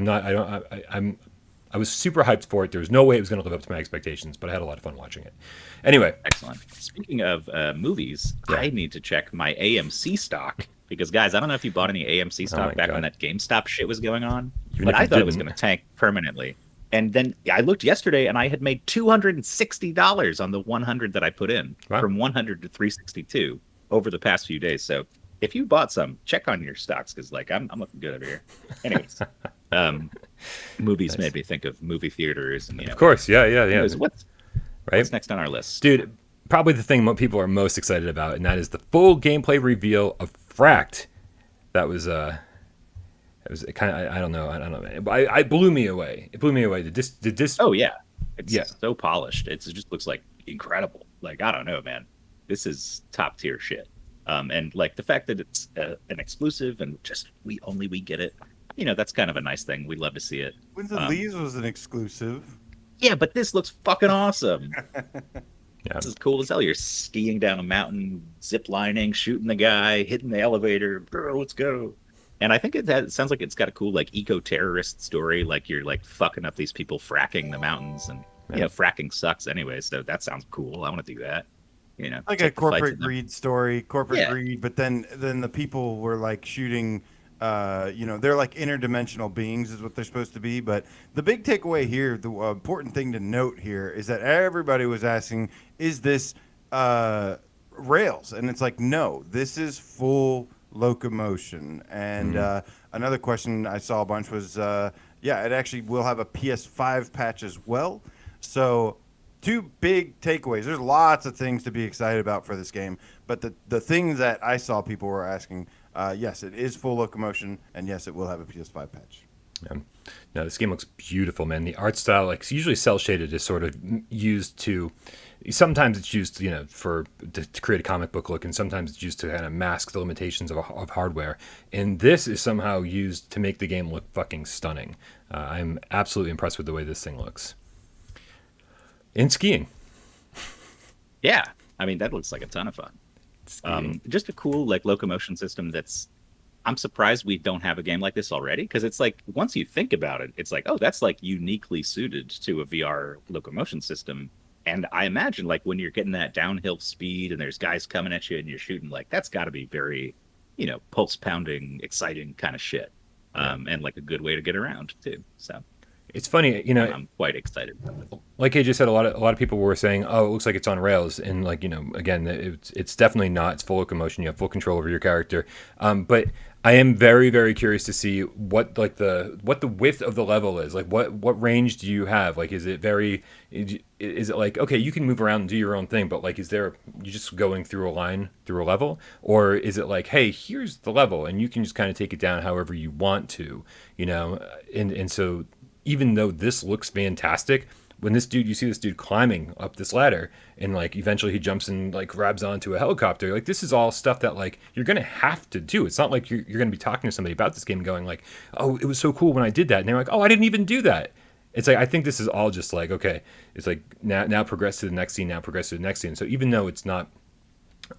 A: I was super hyped for it. There was no way it was going to live up to my expectations, but I had a lot of fun watching it. Anyway.
C: Excellent. Speaking of movies, I need to check my AMC stock, because, guys, I don't know if you bought any AMC stock back when that GameStop shit was going on, but I thought it was going to tank permanently. And then I looked yesterday, and I had made $260 on the 100 that I put in, from 100 to 362 over the past few days. So if you bought some, check on your stocks, because I'm looking good over here. Anyways. Movies made me think of movie theaters, and
A: of course, yeah.
C: What's next on our list,
A: dude? Probably the thing people are most excited about, and that is the full gameplay reveal of Fracked. That was it was kind of I don't know, man. It blew me away. It blew me away. Did this?
C: Oh yeah, it's so polished. It just looks like incredible. Like I don't know, man. This is top tier shit. And like the fact that it's an exclusive and just we get it. That's kind of a nice thing. We'd love to see it.
B: Winds of Leaves was an exclusive.
C: Yeah, but this looks fucking awesome. This is cool as hell. You're skiing down a mountain, zip lining, shooting the guy, hitting the elevator. Bro, let's go. And I think it sounds like it's got a cool like eco-terrorist story. Like you're like fucking up these people fracking the mountains, and fracking sucks anyway. So that sounds cool. I want to do that.
B: Like a corporate greed story, greed. But then the people were like shooting they're like interdimensional beings is what they're supposed to be. But the big takeaway here, the important thing to note here is that everybody was asking, is this rails? And it's like, no, this is full locomotion. And another question I saw a bunch was, it actually will have a PS5 patch as well. So two big takeaways. There's lots of things to be excited about for this game, but the things that I saw people were asking, yes, it is full locomotion, and yes, it will have a PS5 patch.
A: No, this game looks beautiful, man. The art style, like usually cell shaded, is sort of used to. Sometimes it's used, to create a comic book look, and sometimes it's used to kind of mask the limitations of hardware. And this is somehow used to make the game look fucking stunning. I'm absolutely impressed with the way this thing looks. In skiing.
C: Yeah, I mean that looks like a ton of fun. Just a cool locomotion system I'm surprised we don't have a game like this already, because it's like once you think about it, it's like, oh, that's like uniquely suited to a VR locomotion system. And I imagine when you're getting that downhill speed and there's guys coming at you and you're shooting, that's got to be very, pulse pounding, exciting kind of shit. And a good way to get around too. So
A: it's funny,
C: I'm quite excited about it.
A: Like AJ said, a lot of people were saying, "Oh, it looks like it's on rails," and again, it's definitely not. It's full locomotion. You have full control over your character. But I am very, very curious to see what the width of the level is. Like, what range do you have? Like, is it like, okay, you can move around and do your own thing, but like, you just going through a line through a level, or is it like, hey, here's the level, and you can just kind of take it down however you want to, and so. Even though this looks fantastic, when you see this dude climbing up this ladder and eventually he jumps and grabs onto a helicopter, this is all stuff that you're going to have to do. It's not like you're going to be talking to somebody about this game and going oh, it was so cool when I did that. And they're like, oh, I didn't even do that. It's I think this is all just okay, it's now progress to the next scene, now progress to the next scene. So even though it's not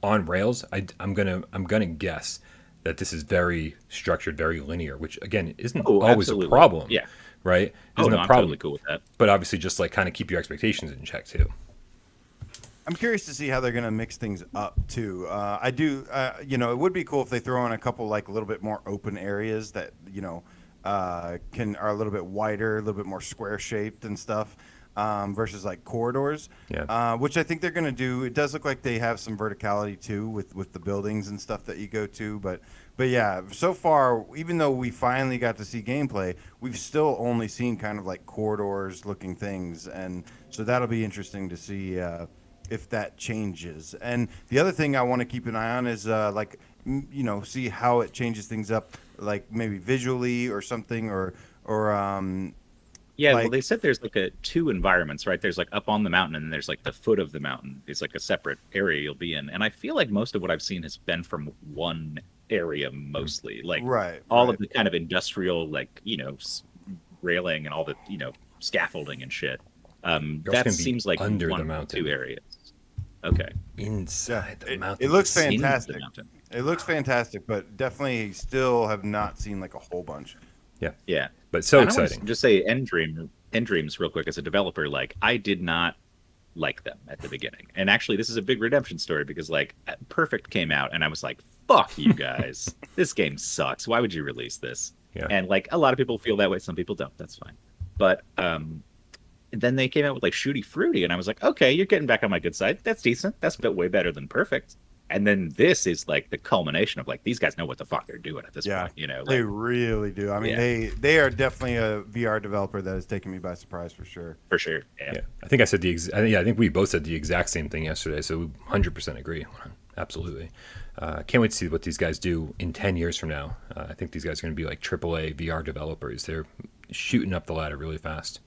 A: on rails, I'm gonna guess that this is very structured, very linear, which again isn't always
C: absolutely.
A: A problem.
C: Yeah.
A: Right?
C: I'm totally cool with that.
A: But obviously just kind of keep your expectations in check too.
B: I'm curious to see how they're going to mix things up too. I do, it would be cool if they throw in a couple a little bit more open areas that, are a little bit wider, a little bit more square shaped and stuff. Versus corridors, which I think they're going to do. It does look like they have some verticality too with the buildings and stuff that you go to. But yeah, so far, even though we finally got to see gameplay, we've still only seen kind of corridors looking things. And so that'll be interesting to see if that changes. And the other thing I want to keep an eye on is see how it changes things up, maybe visually or something or
C: yeah, well, they said there's two environments, right? There's up on the mountain, and then there's the foot of the mountain. It's a separate area you'll be in. And I feel like most of what I've seen has been from one area mostly. All of the kind of industrial, railing and all the, scaffolding and shit. That seems like
A: under
C: one
A: the mountain.
C: 2 areas. Okay.
A: Inside the mountain.
B: It looks fantastic. It looks fantastic, but definitely still have not seen a whole bunch.
A: Yeah.
C: Yeah.
A: But so
C: I
A: exciting.
C: Just say Endreams real quick as a developer. I did not like them at the beginning, and actually, this is a big redemption story because Perfect came out, and I was like, "Fuck you guys! This game sucks. Why would you release this?"
A: Yeah.
C: And a lot of people feel that way. Some people don't. That's fine. But then they came out with Shooty Fruity, and I was like, "Okay, you're getting back on my good side. That's decent. That's way better than Perfect." And then this is the culmination of these guys know what the fuck they're doing at this point.
B: They really do. I mean, they are definitely a VR developer that has taken me by surprise for sure.
C: For sure. Yeah.
A: I think I said I think we both said the exact same thing yesterday. So we 100% agree. Absolutely. Can't wait to see what these guys do in 10 years from now. I think these guys are going to be AAA VR developers. They're shooting up the ladder really fast.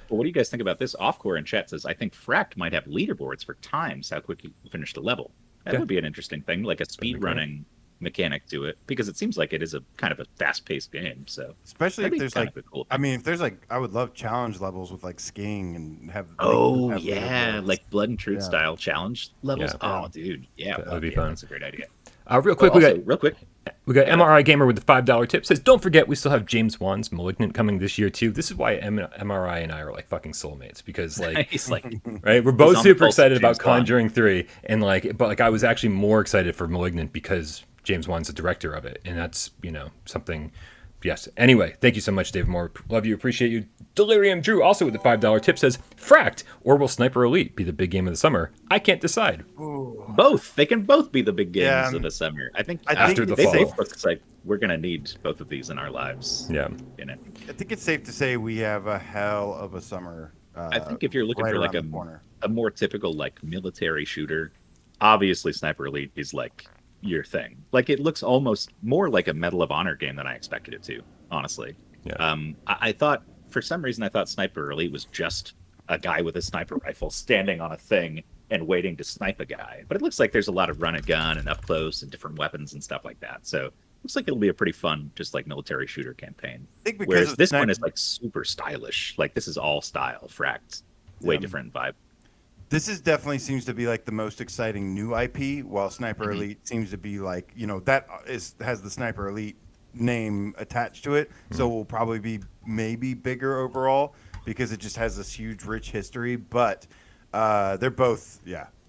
C: Well, what do you guys think about this? Offcore in chat says, I think Fracked might have leaderboards for times how quick you finish the level. That would be an interesting thing, a speed running mechanic to it, because it seems like it is a kind of a fast paced game. So
B: especially if there's
C: cool
B: if there's I would love challenge levels with skiing and have
C: Blood and Truth style challenge levels.
A: Yeah.
C: Oh, dude,
A: that would be fun.
C: That's a great idea.
A: Real quick, we got
C: Yeah.
A: MRI Gamer with the $5 tip. Says, don't forget, we still have James Wan's Malignant coming this year too. This is why MRI and I are fucking soulmates, because
C: He's
A: right, we're both
C: on the
A: super
C: pulse of
A: excited about
C: James Wan.
A: Conjuring 3, and but I was actually more excited for Malignant because James Wan's the director of it, and that's something. Yes. Anyway, thank you so much, Dave Moore. Love you, appreciate you. Delirium Drew, also with the $5 tip, says, Fracked, or will Sniper Elite be the big game of the summer? I can't decide.
B: Ooh.
C: Both. They can both be the big games of the summer. I think
A: after the fall.
C: Both looks like we're going to need both of these in our lives.
A: Yeah.
B: I think it's safe to say we have a hell of a summer.
C: I think if you're looking
B: right
C: for like a more typical like military shooter, obviously Sniper Elite is like your thing. Like it looks almost more like a Medal of Honor game than I expected it to, honestly.
A: Yeah.
C: I thought for some reason I thought Sniper Elite was just a guy with a sniper rifle standing on a thing and waiting to snipe a guy. But it looks like there's a lot of run and gun and up close and different weapons and stuff like that. So it looks like it'll be a pretty fun, just like military shooter campaign.
B: I think because
C: whereas this one is like super stylish. Like this is all style, Fracked, way different vibe.
B: This is definitely seems to be like the most exciting new IP, while Sniper Elite seems to be like, that has the Sniper Elite name attached to it. So will probably be maybe bigger overall because it just has this huge, rich history. But they're both,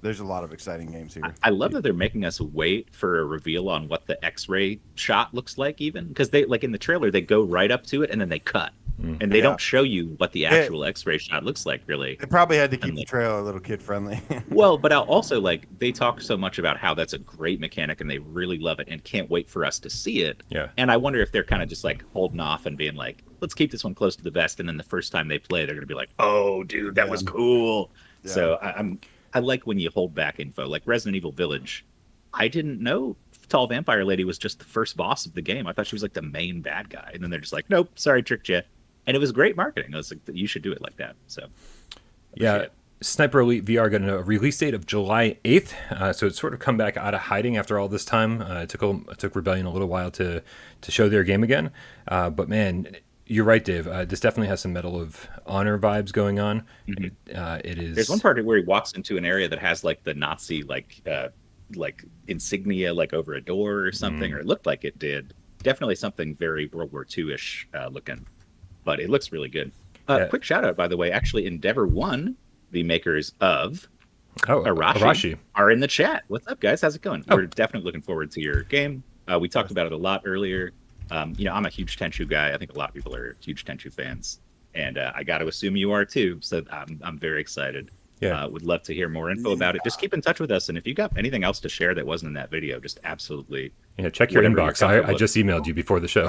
B: there's a lot of exciting games here.
C: I love that they're making us wait for a reveal on what the X-ray shot looks like, even because they like in the trailer they go right up to it and then they cut. And they don't show you what the actual X-ray shot looks like, really.
B: They probably had to keep the trailer a little kid-friendly.
C: Well, but also, like, they talk so much about how that's a great mechanic and they really love it and can't wait for us to see it.
A: Yeah.
C: And I wonder if they're kind of just, like, holding off and being like, let's keep this one close to the vest. And then the first time they play, they're going to be like, oh, dude, that was cool. Yeah. So I like when you hold back info. Like Resident Evil Village, I didn't know Tall Vampire Lady was just the first boss of the game. I thought she was, like, the main bad guy. And then they're just like, nope, sorry, tricked you. And it was great marketing. I was like, you should do it like that. So,
A: yeah, Sniper Elite VR got a release date of July 8th. So it's sort of come back out of hiding after all this time. It took Rebellion a little while to show their game again. But man, you're right, Dave. This definitely has some Medal of Honor vibes going on. It is.
C: There's one part where he walks into an area that has like the Nazi like insignia like over a door or something, or it looked like it did. Definitely something very World War II-ish looking. But it looks really good. Quick shout out, by the way. Actually, Endeavour One, the makers of Arashi, are in the chat. What's up, guys? How's it going? We're definitely looking forward to your game. We talked about it a lot earlier. I'm a huge Tenchu guy. I think a lot of people are huge Tenchu fans, and I got to assume you are too. So I'm very excited. Yeah, would love to hear more info about it. Just keep in touch with us, and if you got anything else to share that wasn't in that video, just absolutely
A: check your inbox. I just emailed you before the show.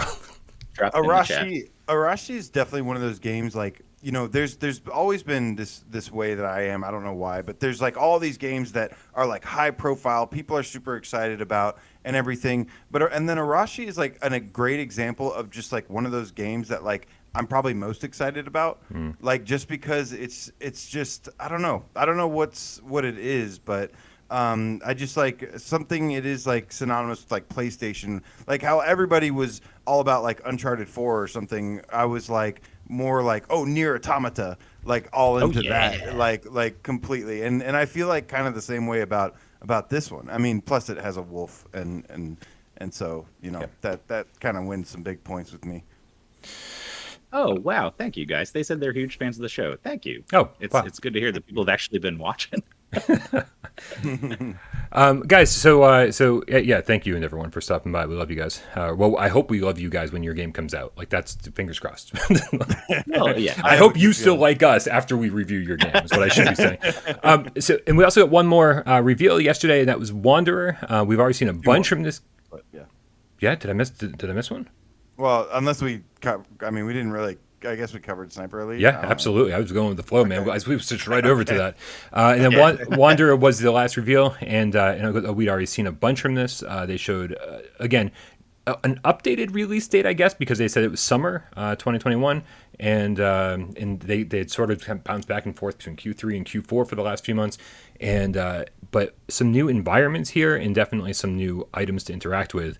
B: Arashi is definitely one of those games like, there's always been this way that I am. I don't know why, but there's like all these games that are like high profile, people are super excited about and everything. And then Arashi is like a great example of just like one of those games that like I'm probably most excited about. Like just because it's just I don't know what it is, but I just like something. It is like synonymous with like PlayStation, like how everybody was all about like Uncharted 4 or something. I was like more like Nier Automata, like all into that, like completely. And I feel like kind of the same way about this one. I mean, plus it has a wolf, and so that kind of wins some big points with me.
C: Oh wow! Thank you guys. They said they're huge fans of the show. Thank you. It's good to hear that people have actually been watching.
A: Guys, so thank you and everyone for stopping by. We love you guys. Well, I hope we love you guys when your game comes out. Like that's fingers crossed.
C: Well, yeah.
A: I hope you still like us after we review your game. Is what I should be saying. And we also got one more reveal yesterday, and that was Wanderer. We've already seen a bunch from this. Yeah. Did I miss one?
B: Well, unless we didn't really. I guess we covered Sniper Elite.
A: Yeah, absolutely. I was going with the flow, man. We switched right over to that. And then Wanderer was the last reveal, and we'd already seen a bunch from this. They showed, again, an updated release date, I guess, because they said it was summer 2021, and they had sort of bounced back and forth between Q3 and Q4 for the last few months. And but some new environments here, and definitely some new items to interact with.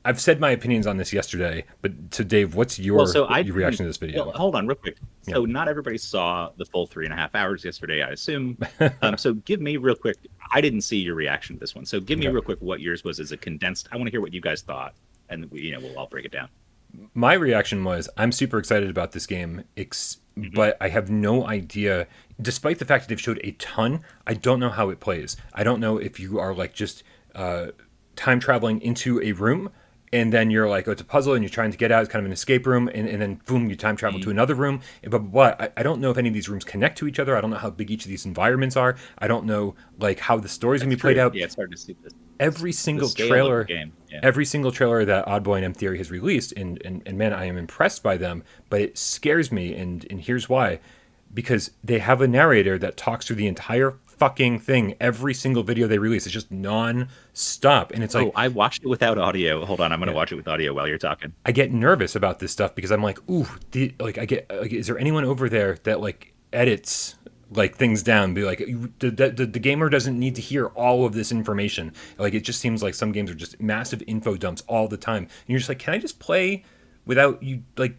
A: I've said my opinions on this yesterday, but to Dave, what's your reaction to this video?
C: Well, hold on real quick. So not everybody saw the full 3.5 hours yesterday, I assume. So give me real quick. I didn't see your reaction to this one. So give me real quick what yours was as a condensed. I want to hear what you guys thought, and we'll all break it down.
A: My reaction was I'm super excited about this game, but I have no idea. Despite the fact that they've showed a ton, I don't know how it plays. I don't know if you are like just time traveling into a room, and then you're like, oh, it's a puzzle, and you're trying to get out. It's kind of an escape room, and then boom, you time travel to another room. But I don't know if any of these rooms connect to each other. I don't know how big each of these environments are. I don't know like how the story's gonna be played out.
C: Yeah, it's hard to see this.
A: Every single
C: scale of
A: trailer,
C: the game, yeah.
A: every single trailer that Oddboy and M Theory has released, and man, I am impressed by them. But it scares me, and here's why: because they have a narrator that talks through the entire fucking thing. Every single video they release is just non-stop, and it's like,
C: I watched it without audio. Hold on, I'm gonna watch it with audio while you're talking.
A: I get nervous about this stuff because I'm like, ooh, is there anyone over there that like edits like things down? Be like, the gamer doesn't need to hear all of this information. Like, it just seems like some games are just massive info dumps all the time, and you're just like, can I just play without you like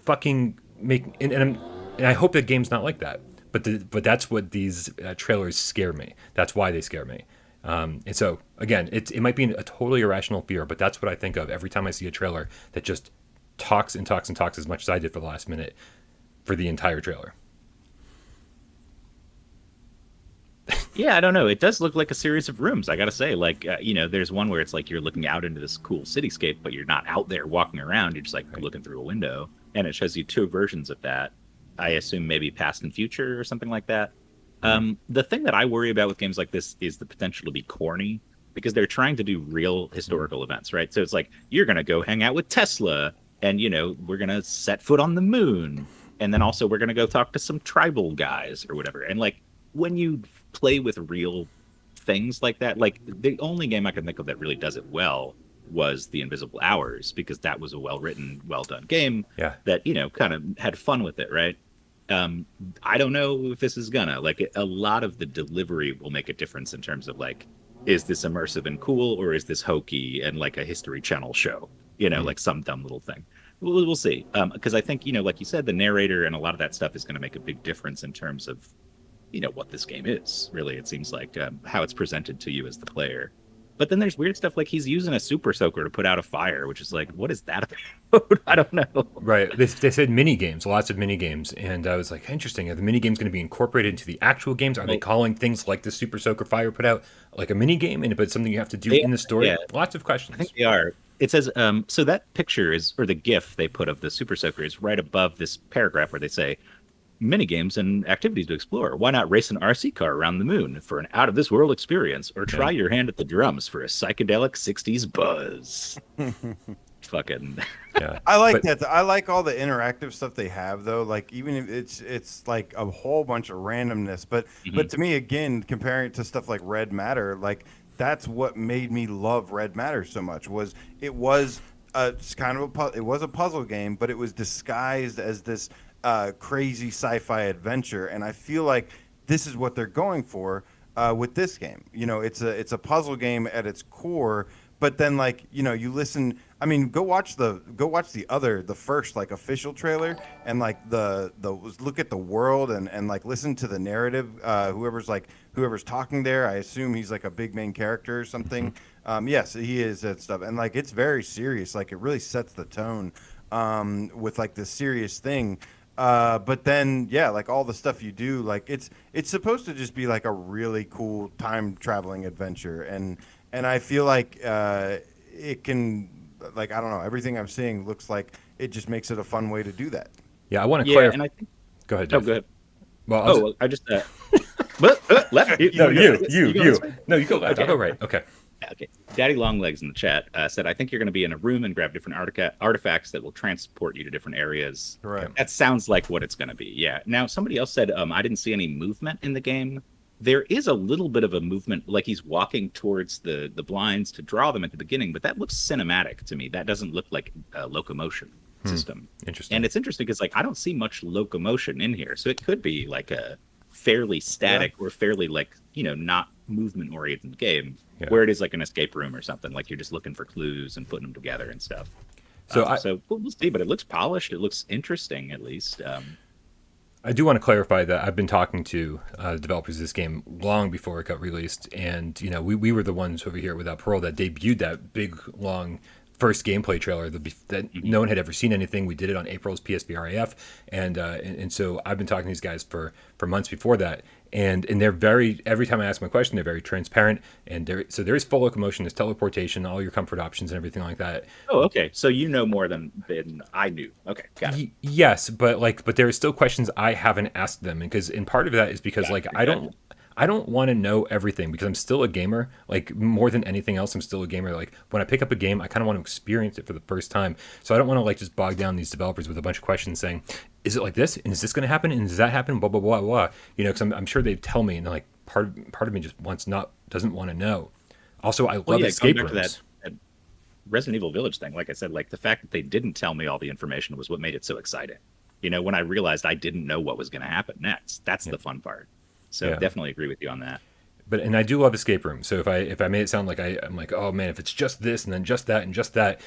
A: fucking make? And I hope that game's not like that. But that's what these trailers scare me. That's why they scare me. And so again, it might be a totally irrational fear, but that's what I think of every time I see a trailer that just talks and talks and talks as much as I did for the last minute for the entire trailer.
C: Yeah, I don't know. It does look like a series of rooms. I gotta say, like there's one where it's like you're looking out into this cool cityscape, but you're not out there walking around. You're just like looking through a window, and it shows you two versions of that. I assume maybe past and future or something like that. The thing that I worry about with games like this is the potential to be corny, because they're trying to do real historical events, right? So it's like, you're going to go hang out with Tesla, and, we're going to set foot on the moon. And then also we're going to go talk to some tribal guys or whatever. And like, when you play with real things like that, like the only game I can think of that really does it well was The Invisible Hours, because that was a well-written, well-done game that, kind of had fun with it, right? I don't know if this is gonna, like, a lot of the delivery will make a difference in terms of, like, is this immersive and cool, or is this hokey and like a History Channel show, like some dumb little thing. We'll see. Because I think, like you said, the narrator and a lot of that stuff is going to make a big difference in terms of, what this game is, really. It seems like how it's presented to you as the player. But then there's weird stuff like he's using a super soaker to put out a fire, which is like, what is that about? I don't know.
A: Right. They said mini games, lots of mini games, and I was like, interesting. Are the mini games going to be incorporated into the actual games? Are they calling things like the super soaker fire put out like a mini game, but something you have to do in the story? Yeah. Lots of questions.
C: I think they are. It says, so that picture is, or the GIF they put of the super soaker is right above this paragraph where they say, minigames and activities to explore. Why not race an RC car around the moon for an out-of-this-world experience, or try your hand at the drums for a psychedelic 60s buzz? Fucking...
B: Yeah. I like that. I like all the interactive stuff they have, though. Like, even if it's like a whole bunch of randomness. But to me, again, comparing it to stuff like Red Matter, like, that's what made me love Red Matter so much. It was kind of a puzzle game, but it was disguised as this crazy sci-fi adventure, and I feel like this is what they're going for with this game. It's a puzzle game at its core, but then like you listen. I mean, go watch the first like official trailer, and like the look at the world and like listen to the narrative. Whoever's talking there, I assume he's like a big main character or something. Yes, he is and stuff, and like it's very serious. Like it really sets the tone with like this serious thing. But then, like all the stuff you do, like it's supposed to just be like a really cool time traveling adventure, and I feel like it can, like, I don't know, everything I'm seeing looks like it just makes it a fun way to do that.
A: Yeah, I want to clarify.
C: And I think...
A: Go ahead,
C: Jeff.
A: Jeff.
C: Go ahead.
A: Well,
C: I just left.
A: No, you. No, you go left.
C: Okay.
A: I'll go right. Okay.
C: Okay. Daddy Longlegs in the chat said, I think you're going to be in a room and grab different artifacts that will transport you to different areas.
B: Correct.
C: That sounds like what it's going to be. Yeah. Now, somebody else said, I didn't see any movement in the game. There is a little bit of a movement, like he's walking towards the blinds to draw them at the beginning, but that looks cinematic to me. That doesn't look like a locomotion system.
A: Interesting.
C: And it's interesting because, like, I don't see much locomotion in here. So it could be like a fairly static or fairly, like, not movement-oriented game. Yeah. Where it is like an escape room or something, like you're just looking for clues and putting them together and stuff. So we'll see, but it looks polished. It looks interesting, at least.
A: I do want to clarify that I've been talking to the developers of this game long before it got released, and we were the ones over here without Parole that debuted that big long first gameplay trailer that no one had ever seen anything. We did it on April's PSVR AF, and so I've been talking to these guys for months before that, and they're very, every time I ask my question, they're very transparent, and so there is full locomotion, there's teleportation, all your comfort options and everything like that.
C: Oh, okay. So you know more than I knew. Okay, got it.
A: Yes, but there are still questions I haven't asked them, and part of that is because I don't want to know everything, because I'm still a gamer. Like, more than anything else, I'm still a gamer. Like, when I pick up a game, I kind of want to experience it for the first time. So I don't want to like just bog down these developers with a bunch of questions saying, is it like this? And is this going to happen? And does that happen? Blah, blah, blah, blah. You know, because I'm sure they tell me, and like part of me just doesn't want to know. Also, I love escape rooms.
C: That Resident Evil Village thing, like I said, like the fact that they didn't tell me all the information was what made it so exciting. You know, when I realized I didn't know what was going to happen next, that's the fun part. So definitely agree with you on that.
A: And I do love escape rooms. So if I made it sound like I'm like, oh man, if it's just this and then just that and just that,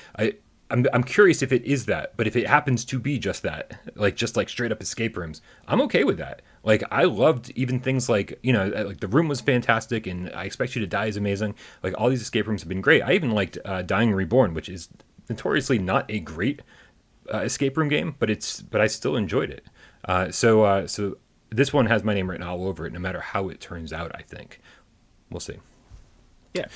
A: I'm curious if it is that. But if it happens to be just that, like straight up escape rooms, I'm okay with that. Like, I loved even things like, you know, like The Room was fantastic, and I Expect You to Die is amazing. Like, all these escape rooms have been great. I even liked Dying Reborn, which is notoriously not a great escape room game, but I still enjoyed it. So this one has my name written all over it, no matter how it turns out, I think. We'll see.
C: Yeah.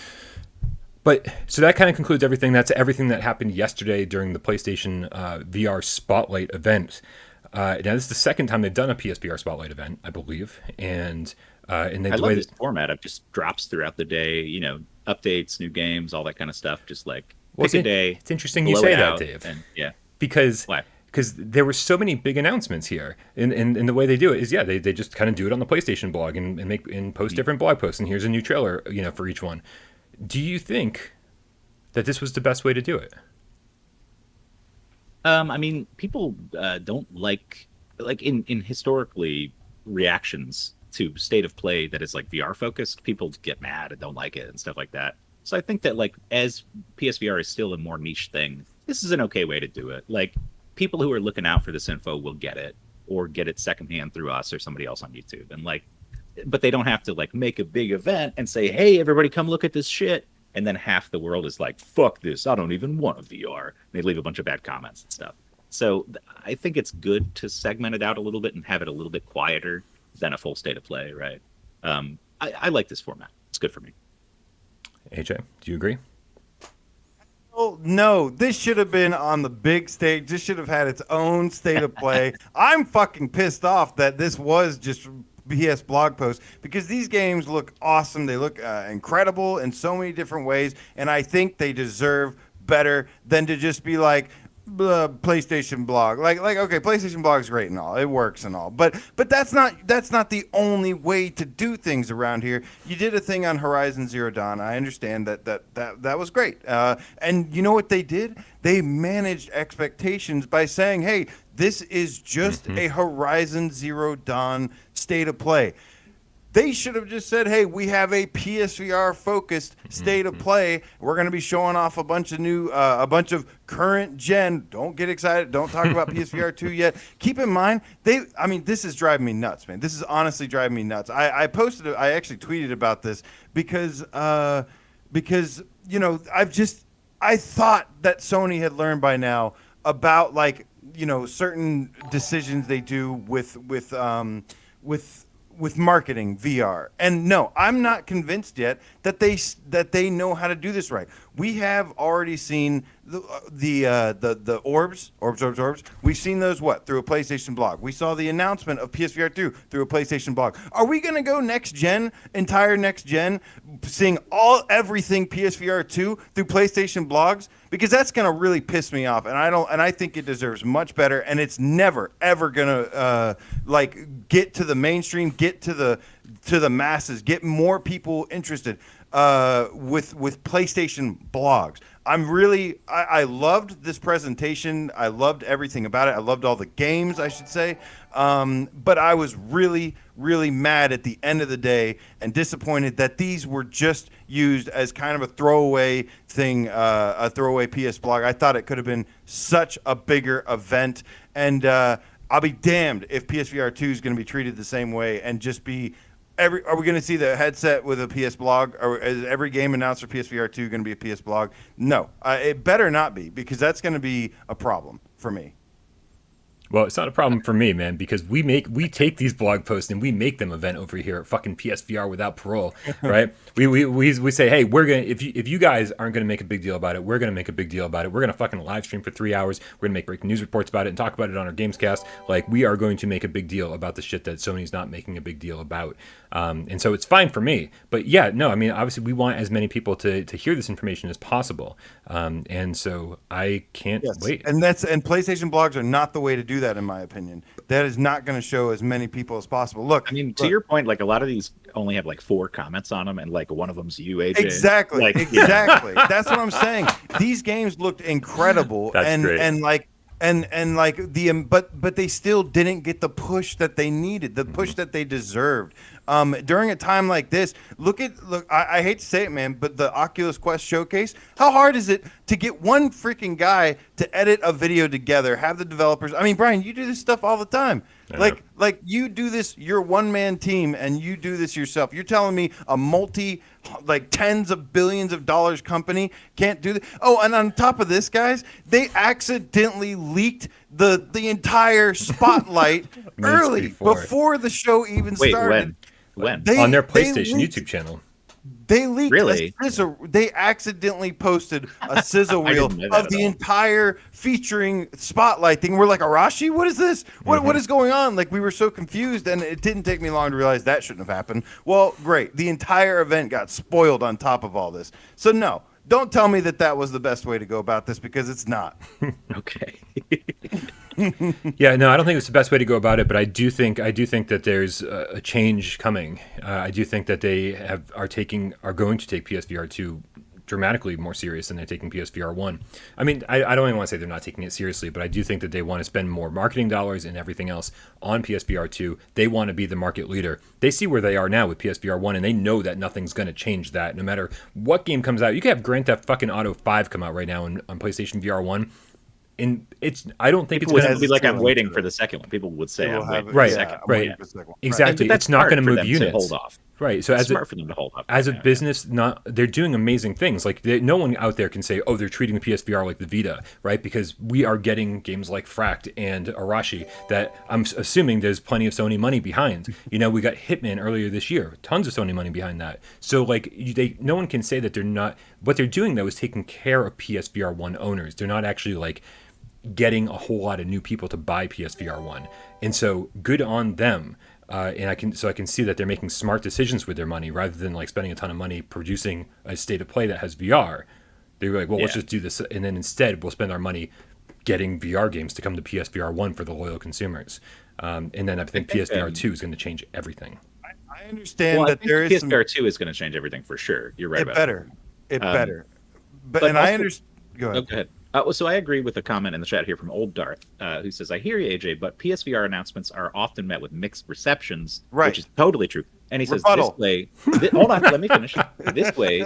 A: But so that kind of concludes everything. That's everything that happened yesterday during the PlayStation VR Spotlight event. Now, this is the second time they've done a PSVR Spotlight event, I believe. And I love
C: this format of just drops throughout the day, you know, updates, new games, all that kind of stuff. Just like pick a day.
A: It's interesting you say that, Dave.
C: And,
A: because
C: why?
A: Because there were so many big announcements here, and the way they do it is, they just kind of do it on the PlayStation blog and post different blog posts, and here's a new trailer, you know, for each one. Do you think that this was the best way to do it?
C: I mean, people don't like in historically reactions to state of play that is like VR focused, people get mad and don't like it and stuff like that. So I think that like as PSVR is still a more niche thing, this is an okay way to do it. Like, people who are looking out for this info will get it, or get it secondhand through us or somebody else on YouTube. And like, but they don't have to like make a big event and say, hey, everybody come look at this shit. And then half the world is like, fuck this, I don't even want a VR. And they leave a bunch of bad comments and stuff. So I think it's good to segment it out a little bit and have it a little bit quieter than a full state of play, right? I like this format. It's good for me.
A: AJ, do you agree?
B: Oh, no, this should have been on the big stage. This should have had its own state of play. I'm fucking pissed off that this was just PS blog post, because these games look awesome. They look incredible in so many different ways, and I think they deserve better than to just be like PlayStation blog. Like okay, PlayStation blog is great and all, it works and all, but that's not the only way to do things around here. You did a thing on Horizon Zero Dawn. I understand that was great, and you know what they did? They managed expectations by saying, hey, this is just a Horizon Zero Dawn state of play. They should have just said, hey, we have a PSVR focused state of play. We're going to be showing off a bunch of current gen. Don't get excited. Don't talk about PSVR 2 yet. Keep in mind, this is driving me nuts, man. This is honestly driving me nuts. I actually tweeted about this because you know, I thought that Sony had learned by now about, like, you know, certain decisions they do with marketing VR. And no, I'm not convinced yet that they know how to do this right. We have already seen the orbs. We've seen those through a PlayStation blog. We saw the announcement of PSVR 2 through a PlayStation blog. Are we going to go entire next gen, seeing everything PSVR 2 through PlayStation blogs? Because that's going to really piss me off, and I think it deserves much better, and it's never ever going to get to the mainstream, get to the masses, get more people interested with PlayStation blogs. I loved this presentation. I loved everything about it. I loved all the games, I should say. But I was really, really mad at the end of the day and disappointed that these were just used as kind of a throwaway thing, a throwaway PS blog. I thought it could have been such a bigger event. And I'll be damned if PSVR 2 is going to be treated the same way and just be Are we going to see the headset with a PS blog? Or is every game announced for PSVR 2 going to be a PS blog? No, it better not be, because that's going to be a problem for me.
A: Well, it's not a problem for me, man, because we take these blog posts and we make them event over here at fucking PSVR without parole, right? we say, hey, we're gonna if you guys aren't gonna make a big deal about it, we're gonna make a big deal about it. We're gonna fucking live stream for 3 hours. We're gonna make breaking news reports about it and talk about it on our GamesCast. Like, we are going to make a big deal about the shit that Sony's not making a big deal about. And so it's fine for me. But yeah, no, I mean, obviously we want as many people to hear this information as possible. And so I can't wait.
B: And PlayStation blogs are not the way to do that, in my opinion. That is not going to show as many people as possible. Look,
C: I mean, to your point, like, a lot of these only have like 4 comments on them, and like one of them's you, AJ.
B: Exactly.
C: Like,
B: exactly. That's what I'm saying. These games looked incredible.
A: That's great.
B: But they still didn't get the push that they needed, the push that they deserved. During a time like this, look, I hate to say it, man, but the Oculus Quest showcase, how hard is it to get one freaking guy to edit a video together, have the developers? I mean, Brian, you do this stuff all the time. Like you do this, you're a one-man team, and you do this yourself. You're telling me a tens of billions of dollars company can't do that? Oh, and on top of this, guys, they accidentally leaked the entire spotlight early before the show even started.
C: When?
A: On their PlayStation YouTube channel.
B: They leaked
C: really?
B: They accidentally posted a sizzle reel of the entire featuring spotlight thing. We're like, Arashi, what is this? What is going on? Like, we were so confused, and it didn't take me long to realize that shouldn't have happened. Well, great. The entire event got spoiled on top of all this. So no, don't tell me that was the best way to go about this, because it's not.
C: Okay.
A: Yeah, no, I don't think it's the best way to go about it, but I do think that there's a change coming. I do think that they are going to take PSVR 2 dramatically more serious than they're taking PSVR 1. I mean, I don't even want to say they're not taking it seriously, but I do think that they want to spend more marketing dollars and everything else on PSVR 2. They want to be the market leader. They see where they are now with PSVR 1, and they know that nothing's going to change that. No matter what game comes out, you could have Grand Theft fucking Auto 5 come out right now on PlayStation VR 1. And I don't think
C: people
A: it's going
C: to be like, I'm waiting for the second one. People would say, I'm waiting for the second one.
A: Right. Exactly.
C: That's
A: it's not going to move
C: them
A: units.
C: To hold off.
A: Right. So
C: it's smart for them to hold off.
A: As a business, they're doing amazing things. Like, no one out there can say, oh, they're treating the PSVR like the Vita, right? Because we are getting games like Fracked and Arashi that I'm assuming there's plenty of Sony money behind. You know, we got Hitman earlier this year, tons of Sony money behind that. So like, no one can say that they're not. What they're doing though is taking care of PSVR 1 owners. They're not actually like getting a whole lot of new people to buy PSVR 1, and so good on them. And I can see that they're making smart decisions with their money rather than like spending a ton of money producing a state of play that has VR. They're like, well, let's just do this, and then instead we'll spend our money getting VR games to come to PSVR 1 for the loyal consumers. And then I think PSVR 2 is going to change everything.
B: I understand that there is
C: PSVR 2 is going to change everything for sure. You're right about that.
B: It better. But
C: also,
B: I understand. Go ahead.
C: Go ahead. So I agree with a comment in the chat here from Old Darth, who says, I hear you, AJ, but PSVR announcements are often met with mixed receptions, which is totally true. And he says, this way, hold on, let me finish. This way,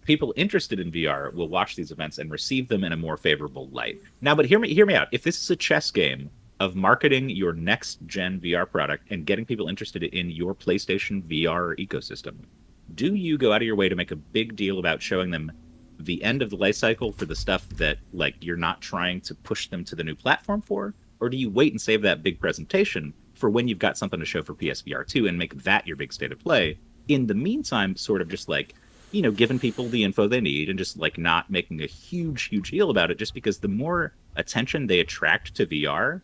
C: people interested in VR will watch these events and receive them in a more favorable light. Now, but hear me out. If this is a chess game of marketing your next-gen VR product and getting people interested in your PlayStation VR ecosystem, do you go out of your way to make a big deal about showing them the end of the life cycle for the stuff that like you're not trying to push them to the new platform for? Or do you wait and save that big presentation for when you've got something to show for PSVR 2 and make that your big state of play? In the meantime, sort of just like, you know, giving people the info they need and just like not making a huge deal about it, just because the more attention they attract to VR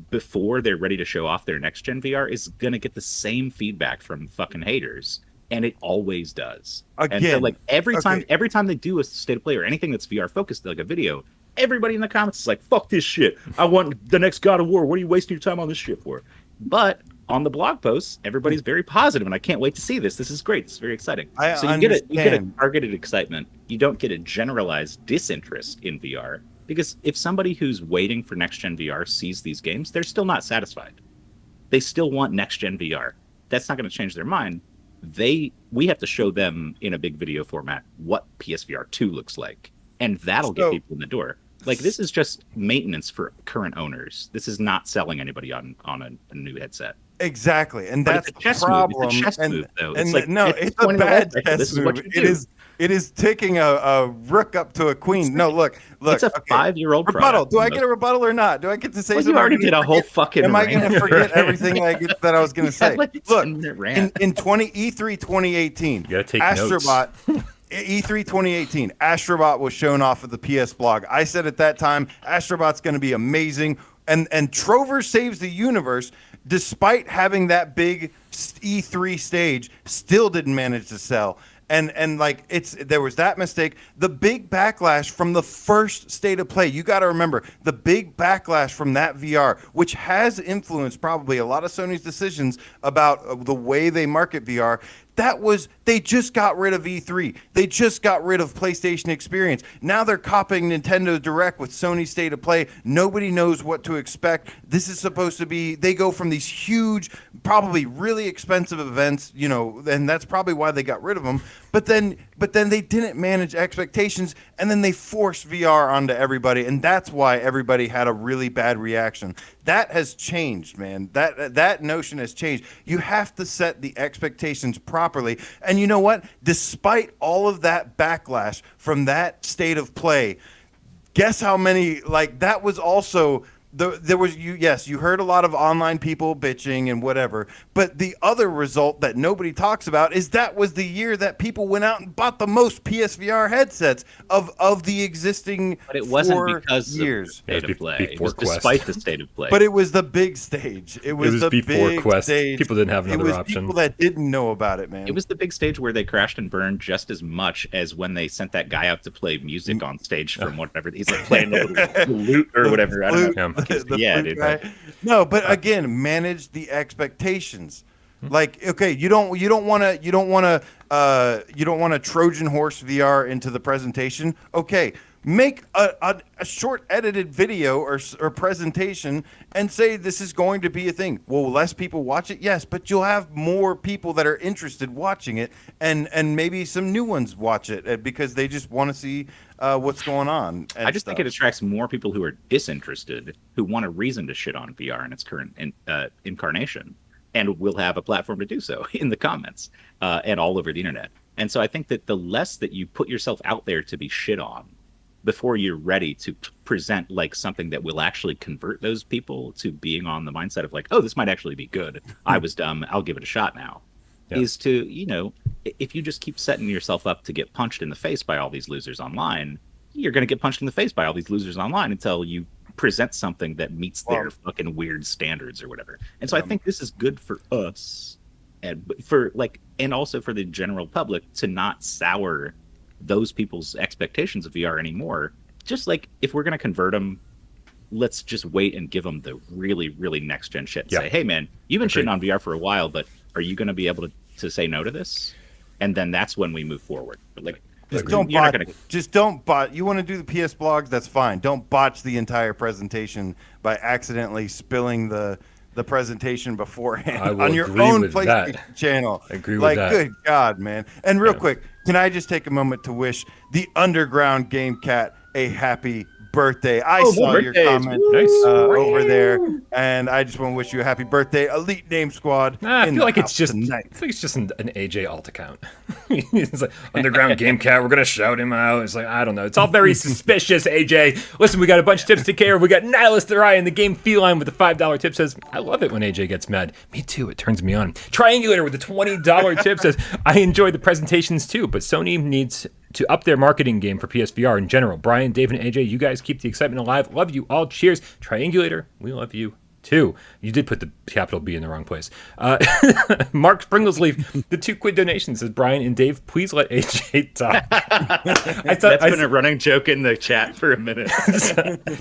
C: before they're ready to show off their next gen VR is going to get the same feedback from fucking haters. And it always does.
B: Again,
C: and so, like, every time they do a state of play or anything that's VR focused, like a video, everybody in the comments is like, "Fuck this shit! I want the next God of War. What are you wasting your time on this shit for?" But on the blog posts, everybody's very positive, and I can't wait to see this. This is great. This is very exciting. You get a targeted excitement. You don't get a generalized disinterest in VR, because if somebody who's waiting for next gen VR sees these games, they're still not satisfied. They still want next gen VR. That's not going to change their mind. We have to show them in a big video format what PSVR 2 looks like, and that'll get people in the door. Like, this is just maintenance for current owners. This is not selling anybody on a new headset.
B: Exactly, and
C: But
B: that's
C: it's a chess
B: the problem.
C: move. It's a chess
B: and
C: move, though.
B: and
C: It's like,
B: no,
C: at this
B: it's a
C: point in the
B: bad
C: life cycle, this
B: chess
C: is what
B: move.
C: you
B: It
C: do.
B: is. It is taking a rook up to a queen. No, look.
C: It's a
B: Okay.
C: 5-year-old
B: Rebuttal.
C: product.
B: Do I get a rebuttal or not? Do I get to say
C: Well,
B: something?
C: you already did a whole fucking
B: Am I
C: rant.
B: going to forget everything that I was going to say?
C: like a
B: Look,
C: 10-minute rant.
B: in E3 2018,
A: You gotta take
B: Astrobot. E3 2018, Astrobot was shown off of the PS blog. I said at that time, Astrobot's going to be amazing, and Trover Saves the Universe, despite having that big E3 stage, still didn't manage to sell. And like there was that mistake. The big backlash from the first state of play. You got to remember the big backlash from that VR, which has influenced probably a lot of Sony's decisions about the way they market VR. That was, they just got rid of E3. They just got rid of PlayStation Experience. Now they're copying Nintendo Direct with Sony State of Play. Nobody knows what to expect. This is supposed to be, they go from these huge, probably really expensive events, you know, and that's probably why they got rid of them. But then they didn't manage expectations, and then they forced VR onto everybody, and that's why everybody had a really bad reaction. That has changed, man. That notion has changed. You have to set the expectations properly. And you know what? Despite all of that backlash from that state of play, guess how many, like, that was also there was you heard a lot of online people bitching and whatever, but the other result that nobody talks about is that was the year that people went out and bought the most PSVR headsets of the existing.
C: But it wasn't
B: 4
C: because
B: years.
C: of the state of play. It
A: before
C: was
A: Quest.
C: despite the state of play.
B: But it was the big stage. It was the
A: before
B: big
A: Quest.
B: stage.
A: People didn't have another
B: it was
A: option.
B: People that didn't know about it, man.
C: It was the big stage where they crashed and burned just as much as when they sent that guy out to play music on stage from whatever he's like playing the lute or whatever. I don't know. Yeah,
B: flute
C: dude.
B: guy. No, but again, manage the expectations. Like, okay, you don't want to Trojan horse VR into the presentation. Okay, make a short edited video or presentation and say this is going to be a thing. Will less people watch it? Yes, but you'll have more people that are interested watching it, and maybe some new ones watch it because they just want to see what's going on.
C: I just think it attracts more people who are disinterested, who want a reason to shit on VR in its current incarnation, and will have a platform to do so in the comments and all over the internet. And so I think that the less that you put yourself out there to be shit on before you're ready to present like something that will actually convert those people to being on the mindset of like, oh, this might actually be good. I was dumb. I'll give it a shot now. Yeah. Is to, you know, if you just keep setting yourself up to get punched in the face by all these losers online, you're going to get punched in the face by all these losers online until you present something that meets their fucking weird standards or whatever. And so I think this is good for us and also for the general public to not sour those people's expectations of VR anymore. Just like if we're going to convert them, let's just wait and give them the really, really next gen shit. Say, hey man, you've been shitting on VR for a while, but are you going to be able to say no to this? And then that's when we move forward. But like,
B: just don't bot. You want to do the PS blogs? That's fine. Don't botch the entire presentation by accidentally spilling the presentation beforehand on your own PlayStation channel.
A: I agree with that.
B: Good God, man. And real quick, can I just take a moment to wish the Underground Gamecat a happy birthday? I saw your comment over there, and I just want to wish you a happy birthday, Elite Name Squad.
A: I feel like it's just an AJ alt account. It's like Underground Gamecat. We're gonna shout him out. It's like, I don't know. It's all very suspicious. AJ, listen, we got a bunch of tips to care. We got Nihilist Ryan, the Game Feline with the $5 tip says, I love it when AJ gets mad. Me too. It turns me on. Triangulator with the $20 tip says, I enjoy the presentations too, but Sony needs to up their marketing game for PSVR in general. Brian, Dave, and AJ, you guys keep the excitement alive. Love you all. Cheers. Triangulator, we love you too. You did put the capital B in the wrong place. Mark Springlesleaf, the $2 donation says, Brian and Dave, please let AJ talk.
C: That's been a running joke in the chat for a minute.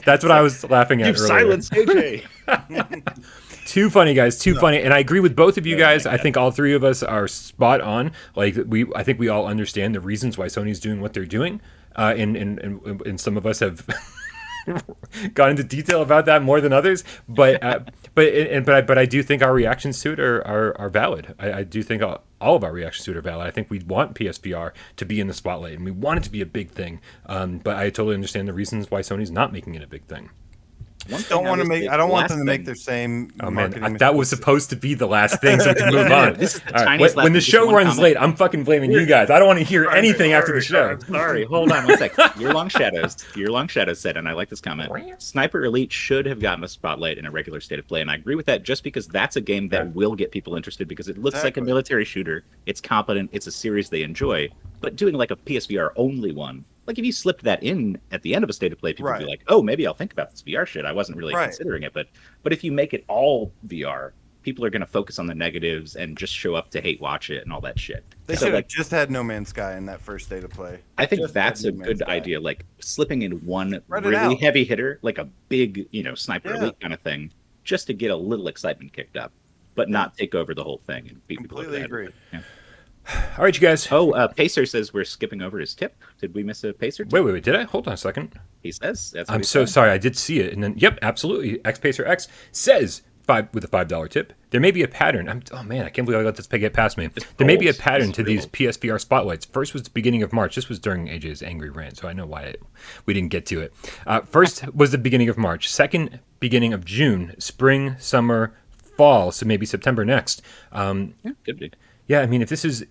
A: That's what I was laughing at
C: You've
A: earlier.
C: silenced AJ.
A: Too funny, guys. Too funny. And I agree with both of you guys. I think all three of us are spot on. Like I think we all understand the reasons why Sony's doing what they're doing. And some of us have gone into detail about that more than others. But I do think our reactions to it are valid. I do think all of our reactions to it are valid. I think we want PSVR to be in the spotlight and we want it to be a big thing. But I totally understand the reasons why Sony's not making it a big thing.
C: One
B: Don't
C: thing
B: want to make. I don't want them to make
C: thing-
B: their same.
A: Oh man,
B: marketing
A: that was
B: mistakes.
A: supposed to be the last thing, so we can move
C: No,
A: on.
C: this is the
A: All right,
C: tiniest
A: when
C: last
A: the
C: thing, just
A: show
C: one
A: runs
C: comment.
A: late, I'm fucking blaming you guys. I don't want to hear anything after the show.
C: Sorry, hold on one sec. Your Long Shadows said, and I like this comment. Sniper Elite should have gotten a spotlight in a regular state of play, and I agree with that. Just because that's a game that will get people interested because it looks like a military shooter. It's competent. It's a series they enjoy. But doing like a PSVR only one, like if you slipped that in at the end of a state of play, people would be like, "Oh, maybe I'll think about this VR shit. I wasn't really considering it." But if you make it all VR, people are going to focus on the negatives and just show up to hate watch it and all that shit.
B: They should have just had No Man's Sky in that first state of play.
C: I think
B: Just
C: that's a
B: had No Man's
C: good
B: Sky.
C: idea. Like slipping in one
B: Spread it
C: really
B: out.
C: heavy hitter, like a big, Sniper
B: Yeah.
C: Elite kind of thing, just to get a little excitement kicked up, but not take over the whole thing and beat people over the
B: Completely
C: head.
B: agree.
C: Yeah.
A: All right, you guys.
C: Oh, Pacer says we're skipping over his tip. Did we miss a Pacer tip?
A: Wait. Did I? Hold on a second.
C: He says. That's what
A: I'm
C: he
A: so
C: said.
A: sorry. I did see it, and then absolutely. XPacer X says with a $5 tip. There may be a pattern. Oh man, I can't believe I let this get past me. There may be a pattern to these PSVR spotlights. First was the beginning of March. This was during AJ's angry rant, so I know why we didn't get to it. First was the beginning of March. Second, beginning of June. Spring, summer, fall. So maybe September next.
C: Yeah, could be.
A: Yeah, I mean, if this is,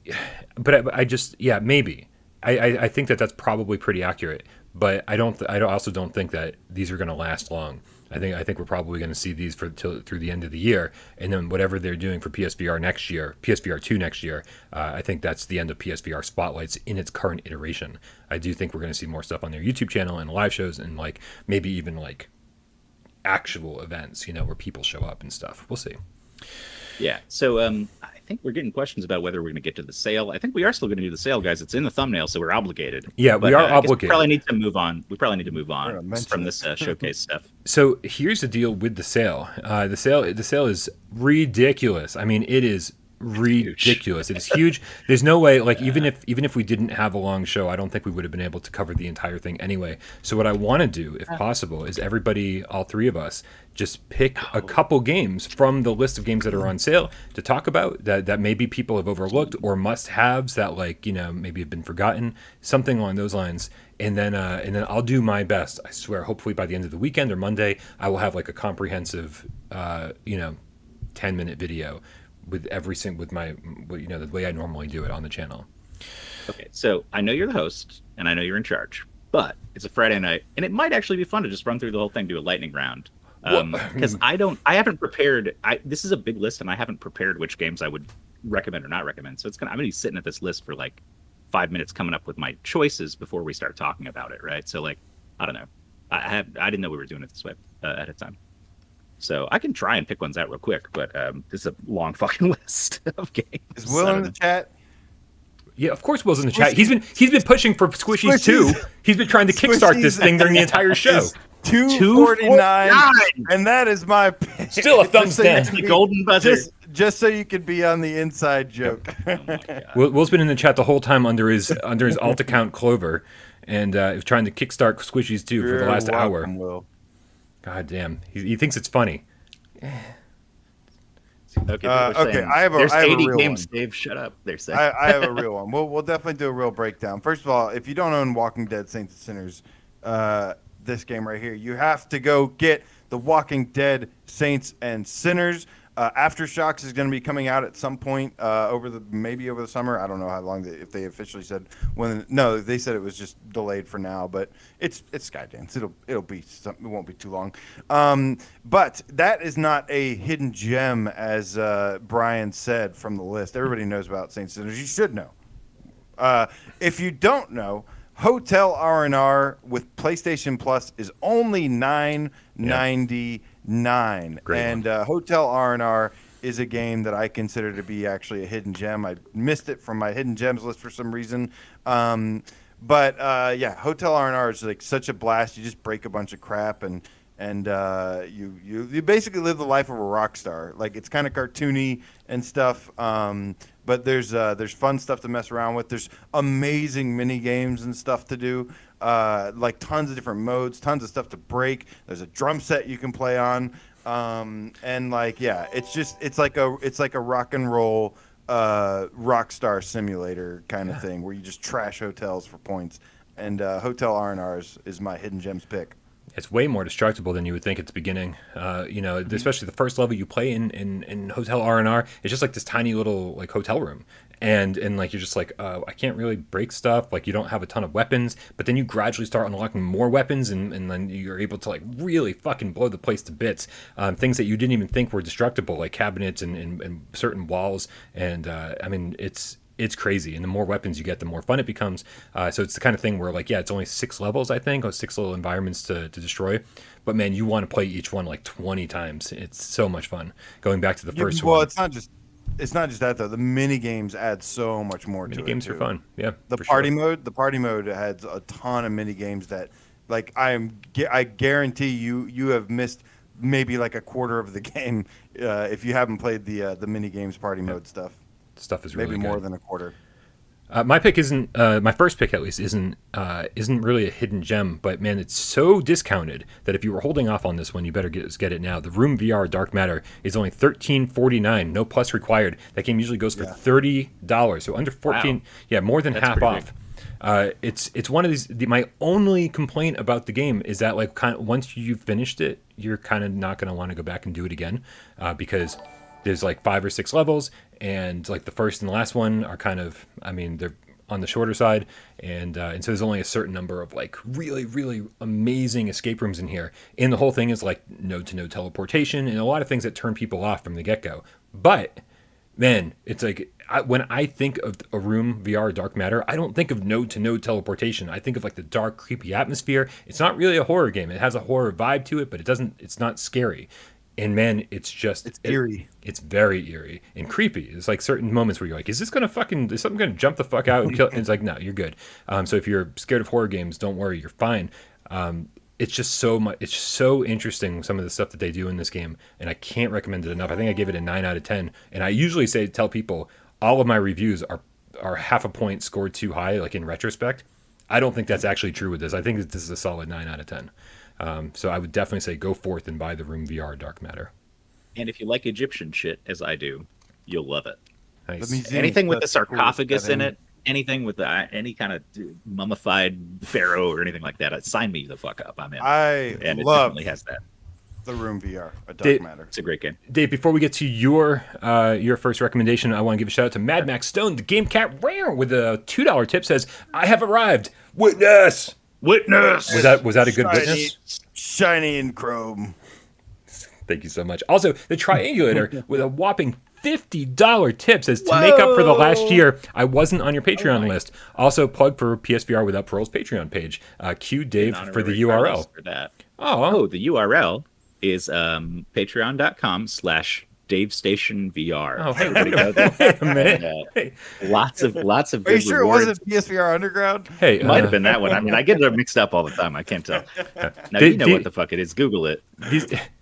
A: but I just, maybe. I think that's probably pretty accurate, but I also don't think that these are going to last long. I think we're probably going to see these through the end of the year, and then whatever they're doing for PSVR next year, PSVR 2 next year, I think that's the end of PSVR spotlights in its current iteration. I do think we're going to see more stuff on their YouTube channel and live shows, and like maybe even like actual events, where people show up and stuff. We'll see.
C: Yeah. So I think we're getting questions about whether we're going to get to the sale. I think we are still going to do the sale, guys. It's in the thumbnail, so we're obligated.
A: Yeah, we are
C: I guess
A: obligated.
C: We probably need to move on. From this showcase stuff.
A: So here's the deal with the sale. The sale is ridiculous. I mean, it is ridiculous. It is huge. There's no way, like even if we didn't have a long show, I don't think we would have been able to cover the entire thing anyway. So what I want to do, if possible, is everybody, all three of us, just pick a couple games from the list of games that are on sale to talk about that maybe people have overlooked or must-haves that maybe have been forgotten, something along those lines. And then I'll do my best. I swear, hopefully by the end of the weekend or Monday, I will have like a comprehensive 10-minute video with the way I normally do it on the channel.
C: Okay, so I know you're the host and I know you're in charge, but it's a Friday night and it might actually be fun to just run through the whole thing, do a lightning round. Because I haven't prepared. This is a big list and I haven't prepared which games I would recommend or not recommend. So I'm gonna be sitting at this list for like 5 minutes coming up with my choices before we start talking about it, right? So like, I don't know. I didn't know we were doing it this way at a time. So I can try and pick ones out real quick, but this is a long fucking list of games.
B: Is Will in the chat?
A: Yeah, of course Will's in the chat. He's been pushing for Squishies 2. He's been trying to kickstart this thing during the entire show.
B: 249, and that is my pick.
A: Still a thumbs down.
C: That's the golden buzzer.
B: Just so you could be on the inside joke.
A: Will's been in the chat the whole time under his alt account Clover, and was trying to kickstart Squishies 2 for the last hour.
B: Will.
A: God damn, he thinks it's funny.
C: Okay,
B: I have a
C: there's 80
B: real
C: games.
B: one.
C: Dave, shut up. They're saying.
B: I have a real one. We'll definitely do a real breakdown. First of all, if you don't own Walking Dead Saints and Sinners, this game right here, you have to go get the Walking Dead Saints and Sinners. Aftershocks is going to be coming out at some point over the summer. I don't know how long if they officially said when. No, they said it was just delayed for now, but it's Skydance. It'll be something. It won't be too long. But that is not a hidden gem, as Brian said from the list. Everybody knows about Saints and Sinners. You should know. If you don't know, Hotel R&R with PlayStation Plus is only $9.99. And Hotel R&R is a game that I consider to be actually a hidden gem. I missed it from my hidden gems list for some reason. But Hotel R&R is like such a blast. You just break a bunch of crap and you basically live the life of a rock star. Like it's kind of cartoony and stuff. But there's fun stuff to mess around with. There's amazing mini games and stuff to do. Like tons of different modes, tons of stuff to break. There's a drum set you can play on. It's like a rock and roll rock star simulator kind of thing where you just trash hotels for points. And Hotel R&R is my hidden gems pick.
A: It's way more destructible than you would think at the beginning. Especially the first level you play in Hotel R&R. It's just like this tiny little like hotel room, and like you're just like, I can't really break stuff. Like you don't have a ton of weapons, but then you gradually start unlocking more weapons, and then you're able to like really fucking blow the place to bits. Things that you didn't even think were destructible, like cabinets and certain walls. And it's crazy, and the more weapons you get, the more fun it becomes. So it's the kind of thing where, like, yeah, it's only 6 levels, I think, or 6 little environments to destroy. But man, you want to play each one like 20 times. It's so much fun. Going back to the first one.
B: Well, it's not just that though. The mini games add so much more to it.
A: Mini games are fun. Yeah.
B: The party mode adds a ton of mini games that, like, I guarantee you have missed maybe like a quarter of the game if you haven't played the mini games party mode stuff.
A: Stuff is really
B: maybe
A: good.
B: More than a quarter.
A: My pick isn't my first pick, at least isn't really a hidden gem, but man, it's so discounted that if you were holding off on this one, you better get it now. The Room VR Dark Matter is only $13.49, no plus required. That game usually goes for $30, so under 14. Wow. Yeah, more than half off. It's one of these. My only complaint about the game is that like once you've finished it, you're kind of not going to want to go back and do it again because there's like 5 or 6 levels, and like the first and the last one are kind of, they're on the shorter side, and so there's only a certain number of like really, really amazing escape rooms in here. And the whole thing is like node-to-node teleportation and a lot of things that turn people off from the get-go. But man, it's like when I think of a Room VR Dark Matter, I don't think of node-to-node teleportation. I think of like the dark, creepy atmosphere. It's not really a horror game. It has a horror vibe to it, but it's not scary. And man, it's eerie. It's very eerie and creepy. It's like certain moments where you're like, is something gonna jump the fuck out and kill? And it's like, no, you're good. So if you're scared of horror games, don't worry, you're fine. It's just so much. It's so interesting, some of the stuff that they do in this game, and I can't recommend it enough. I think I give it a 9 out of 10. And I usually tell people all of my reviews are half a point scored too high, like in retrospect. I don't think that's actually true with this. I think that this is a solid 9 out of 10. So I would definitely say go forth and buy the Room VR Dark Matter.
C: And if you like Egyptian shit, as I do, you'll love it.
A: Nice.
C: Anything with the sarcophagus in it, anything with any kind of mummified pharaoh or anything like that, sign me the fuck up. I'm in.
B: And
C: it definitely has that.
B: The Room VR, a Dark Matter.
C: It's a great game.
A: Dave, before we get to your first recommendation, I want to give a shout out to Mad Max Stone, the Gamecat Rare, with a $2 tip says, "I have arrived. Witness."
C: Witness.
A: Was that a good witness?
B: Shiny and chrome.
A: Thank you so much. Also, the Triangulator with a whopping $50 tip says, to make up for the last year, I wasn't on your Patreon list. Also, plug for PSVR Without Parole's Patreon page. Cue Dave for the URL.
C: For that.
A: Oh,
C: the URL is patreon.com/DaveStationVR.
A: Oh, hey, wait a minute.
C: Lots of good
B: Are you sure
C: rewards.
B: it wasn't PSVR Underground?
A: Hey,
C: Might have been that one. I get it mixed up all the time. I can't tell. Now you know what the fuck it is. Google it.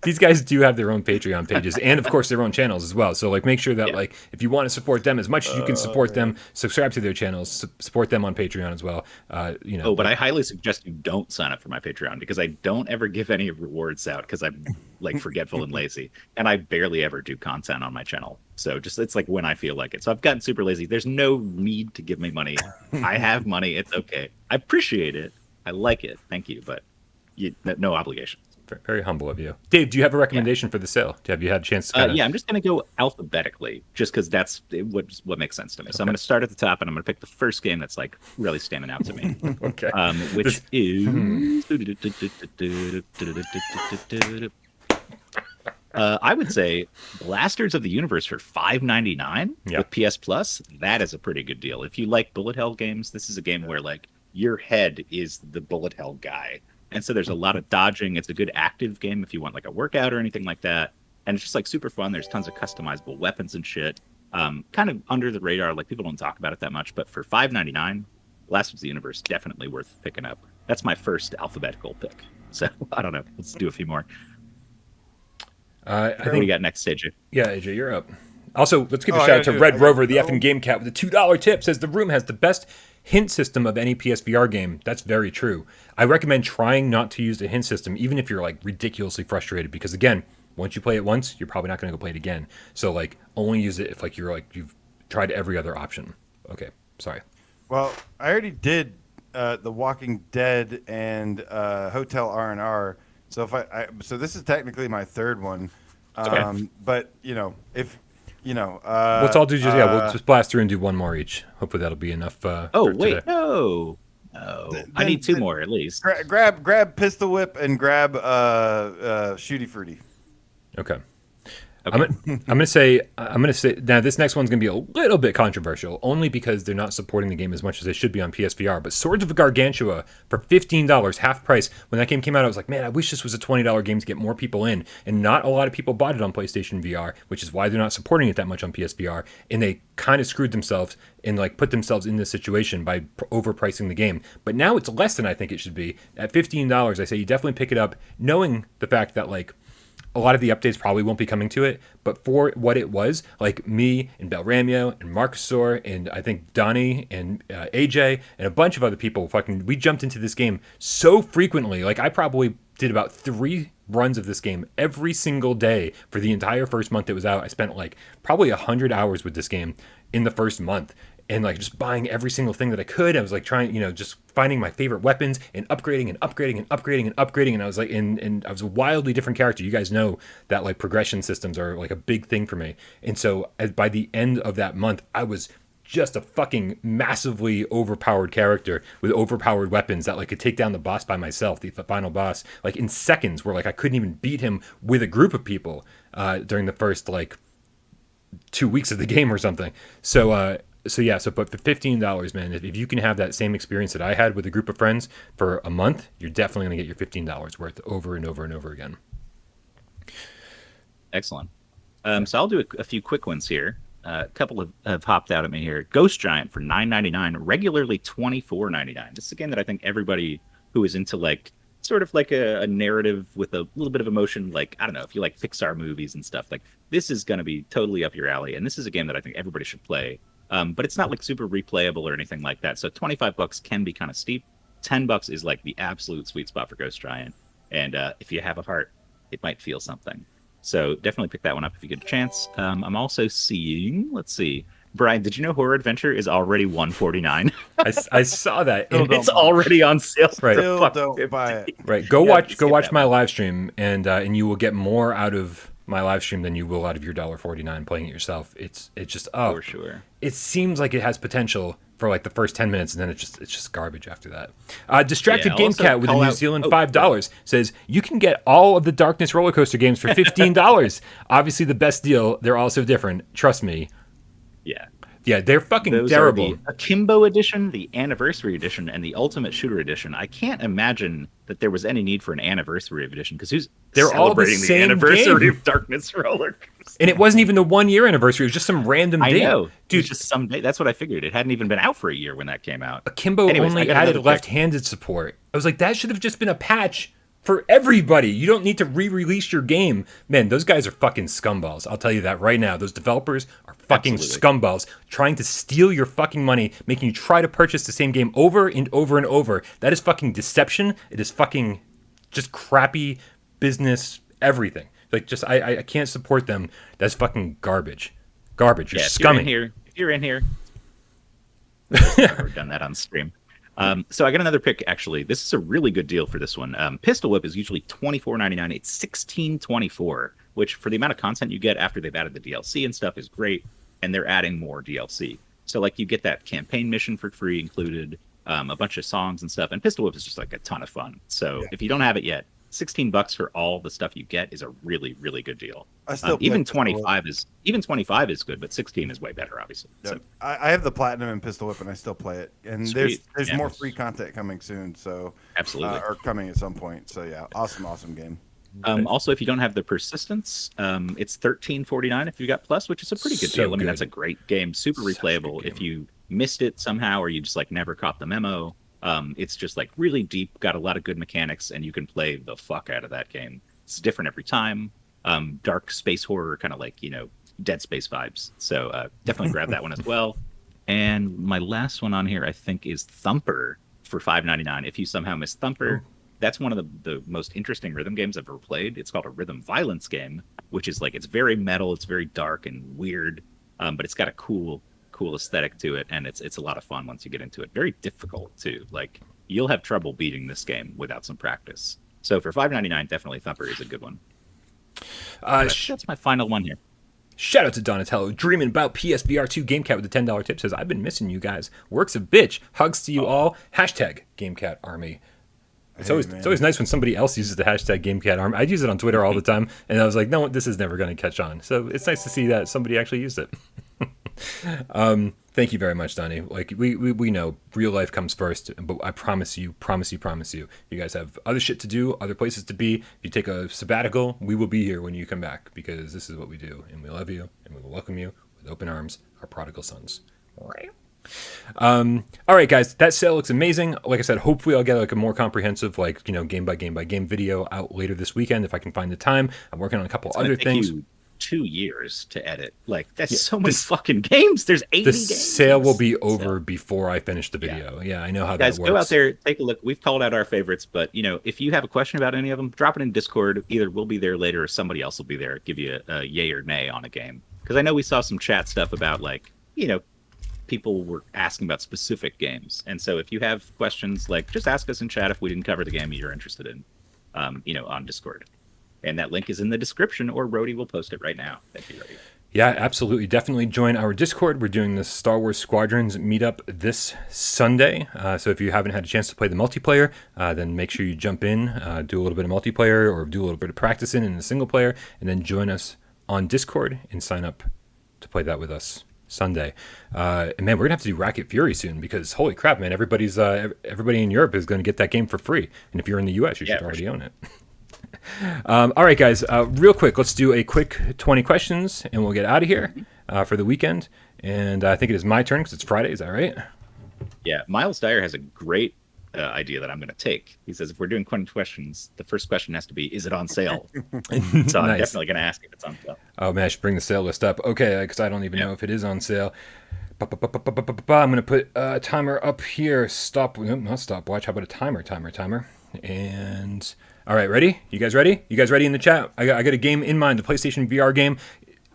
A: These guys do have their own Patreon pages and, of course, their own channels as well. So, like, make sure that, like, if you want to support them as much as you can support them, subscribe to their channels, support them on Patreon as well.
C: But I highly suggest you don't sign up for my Patreon because I don't ever give any rewards out because I'm like forgetful and lazy, and I barely ever do content on my channel. So it's like when I feel like it. So I've gotten super lazy. There's no need to give me money. I have money. It's okay. I appreciate it. I like it. Thank you, but no obligation.
A: Very humble of you. Dave, do you have a recommendation for the sale? Have you had a chance to
C: I'm just going to go alphabetically just because that's what makes sense to me. So I'm going to start at the top and I'm going to pick the first game that's like really standing out to me.
A: Okay.
C: Which is... I would say Blasters of the Universe for $5.99 with PS Plus. That is a pretty good deal. If you like bullet hell games, this is a game where like your head is the bullet hell guy. And so there's a lot of dodging. It's a good active game if you want like a workout or anything like that. And it's just like super fun. There's tons of customizable weapons and shit. Kind of under the radar. Like people don't talk about it that much. But for $5.99, Blasters of the Universe, definitely worth picking up. That's my first alphabetical pick. So I don't know. Let's do a few more.
A: I think
C: what do you got next, AJ?
A: Yeah, AJ, you're up. Also, let's give a shout out to Red Rover, the effing Gamecat, with a $2 tip. Says the Room has the best hint system of any PSVR game. That's very true. I recommend trying not to use the hint system, even if you're like ridiculously frustrated, because again, once you play it once, you're probably not going to go play it again. So like, only use it if like you've tried every other option. Okay, sorry.
B: Well, I already did The Walking Dead and Hotel R&R. So so this is technically my third one.
C: Okay.
B: But if
A: Let's all do we'll just blast through and do one more each. Hopefully that'll be enough.
C: Oh
A: for
C: wait,
A: today.
C: no. I need two more at least.
B: grab Pistol Whip and grab Shooty Fruity.
A: Okay. I'm gonna say now this next one's gonna be a little bit controversial, only because they're not supporting the game as much as they should be on PSVR. But Swords of Gargantua for $15, half price. When that game came out, I was like, man, I wish this was a $20 game to get more people in. And not a lot of people bought it on PlayStation VR, which is why they're not supporting it that much on PSVR. And they kind of screwed themselves and like put themselves in this situation by overpricing the game. But now it's less than I think it should be. At $15, I say you definitely pick it up, knowing the fact that like a lot of the updates probably won't be coming to it, but for what it was, like me and Belramio and Marcusor and I think Donnie and AJ and a bunch of other people, we jumped into this game so frequently. Like I probably did about 3 runs of this game every single day for the entire first month it was out. I spent like probably 100 hours with this game in the first month. And like just buying every single thing that I could. I was like trying, just finding my favorite weapons and upgrading and upgrading and upgrading and upgrading. And I was like, and I was a wildly different character. You guys know that like progression systems are like a big thing for me. And so by the end of that month, I was just a fucking massively overpowered character with overpowered weapons that like could take down the boss by myself, the final boss, like in seconds, where like I couldn't even beat him with a group of people during the first like 2 weeks of the game or something. But for $15, man, if you can have that same experience that I had with a group of friends for a month, you're definitely going to get your $15 worth over and over and over again.
C: Excellent. So I'll do a few quick ones here. A couple have hopped out at me here. Ghost Giant for $9.99, regularly $24.99. This is a game that I think everybody who is into like sort of like a narrative with a little bit of emotion, like I don't know if you like Pixar movies and stuff, like this is going to be totally up your alley. And this is a game that I think everybody should play. But it's not like super replayable or anything like that. So $25 can be kind of steep. $10 is like the absolute sweet spot for Ghost Giant. And if you have a heart, it might feel something. So definitely pick that one up if you get a chance. I'm also seeing, let's see, Brian, did you know Horror Adventure is already $149?
A: I saw that.
C: It's already on sale.
A: Right.
B: Still don't buy it.
A: Right. Go watch my live stream, and you will get more out of my live stream than you will out of your $1.49 playing it yourself. It's just
C: For sure.
A: It seems like it has potential for like the first 10 minutes, and then it's just garbage after that. Distracted Gamecat with a New Zealand $5 says you can get all of the Darkness roller coaster games for $15. Obviously the best deal. They're also different. Trust me. Yeah, they're fucking
C: Those
A: terrible.
C: Are the Akimbo edition, the Anniversary edition, and the Ultimate Shooter edition. I can't imagine that there was any need for an Anniversary edition because they're celebrating
A: all the same
C: anniversary
A: game.
C: of Darkness roller coaster.
A: And it wasn't even the 1 year anniversary. It was just some random date.
C: I know,
A: dude.
C: Just some day. That's what I figured. It hadn't even been out for a year when that came out.
A: Akimbo only added left-handed support. I was like, that should have just been a patch for everybody. You don't need to re-release your game. Man, those guys are fucking scumballs. I'll tell you that right now. Those developers are fucking scumballs, trying to steal your fucking money, making you try to purchase the same game over and over and over. That is fucking deception. It is fucking just crappy business everything. Like, just I can't support them. That's fucking garbage. Garbage. You're scummy.
C: If you're in here, I've never done that on stream. So I got another pick, actually. This is a really good deal for this one. Pistolwhip is usually $24.99. It's $16.24, which for the amount of content you get after they've added the DLC and stuff is great, and they're adding more DLC. So, like, you get that campaign mission for free included, a bunch of songs and stuff, and Pistolwhip is just, like, a ton of fun. So if you don't have it yet, $16 for all the stuff you get is a really, really good deal.
B: I still
C: even 25 is good, but 16 is way better, obviously.
B: Yeah.
C: So
B: I have the Platinum and Pistol Whip, and I still play it. And
C: Sweet.
B: there's more free content coming soon, so
C: absolutely,
B: or coming at some point. So yeah, awesome game.
C: Also, if you don't have the Persistence, it's $13.49 if you got Plus, which is a pretty good deal. I mean, that's a great game, super replayable. If you missed it somehow or you just like never caught the memo, it's just like really deep, got a lot of good mechanics, and you can play the fuck out of that game. It's different every time. Dark space horror, kind of like, Dead Space vibes. So definitely grab that one as well. And my last one on here, I think, is Thumper for $5.99. If you somehow missed Thumper, that's one of the most interesting rhythm games I've ever played. It's called a rhythm violence game, which is like, it's very metal, it's very dark and weird, but it's got a cool cool aesthetic to it, and it's a lot of fun once you get into it. Very difficult too. Like you'll have trouble beating this game without some practice. So for $5.99, definitely Thumper is a good one. That's my final one here.
A: Shout out to Donatello, dreaming about PSVR 2 Gamecat with a $10 tip. Says, I've been missing you guys. Works a bitch. Hugs to you all. Hashtag Gamecat Army. It's always nice when somebody else uses the hashtag Gamecat Army. I use it on Twitter all the time, and I was like, no, this is never going to catch on. So it's nice to see that somebody actually used it. Thank you very much, Donnie. Like we know real life comes first, but I promise you, you guys have other shit to do, other places to be. If you take a sabbatical, we will be here when you come back, because this is what we do, and we love you, and we will welcome you with open arms, our prodigal sons. All right. All right, guys, that sale looks amazing. Like I said, hopefully I'll get like a more comprehensive, game by game video out later this weekend if I can find the time. I'm working on a couple other things.
C: 2 years to edit. Like that's so many fucking games. There's 80 games.
A: The sale will be over before I finish the video. Yeah, I know how that works.
C: Guys, go out there, take a look. We've called out our favorites, but if you have a question about any of them, drop it in Discord. Either we'll be there later or somebody else will be there, give you a yay or nay on a game. Because I know we saw some chat stuff about people were asking about specific games. And so if you have questions, just ask us in chat if we didn't cover the game you're interested in, on Discord. And that link is in the description, or Rhodey will post it right now. Thank you, Rhodey.
A: Yeah, absolutely. Definitely join our Discord. We're doing the Star Wars Squadrons meetup this Sunday. So if you haven't had a chance to play the multiplayer, then make sure you jump in, do a little bit of multiplayer, or do a little bit of practicing in the single player, and then join us on Discord and sign up to play that with us Sunday. And man, we're gonna have to do Racket Fury soon, because holy crap, man, everybody in Europe is going to get that game for free. And if you're in the US, you should already own it. All right, guys, real quick, let's do a quick 20 questions and we'll get out of here for the weekend. And I think it is my turn because it's Friday. Is that right?
C: Yeah, Miles Dyer has a great idea that I'm going to take. He says if we're doing 20 questions, the first question has to be, is it on sale? So I'm definitely going to ask if it's on sale.
A: Oh man, I should bring the sale list up. Okay, because I don't even know if it is on sale. I'm going to put a timer up here. Not stopwatch. How about a timer? And all right, ready? You guys ready? You guys ready in the chat? I got a game in mind, the PlayStation VR game.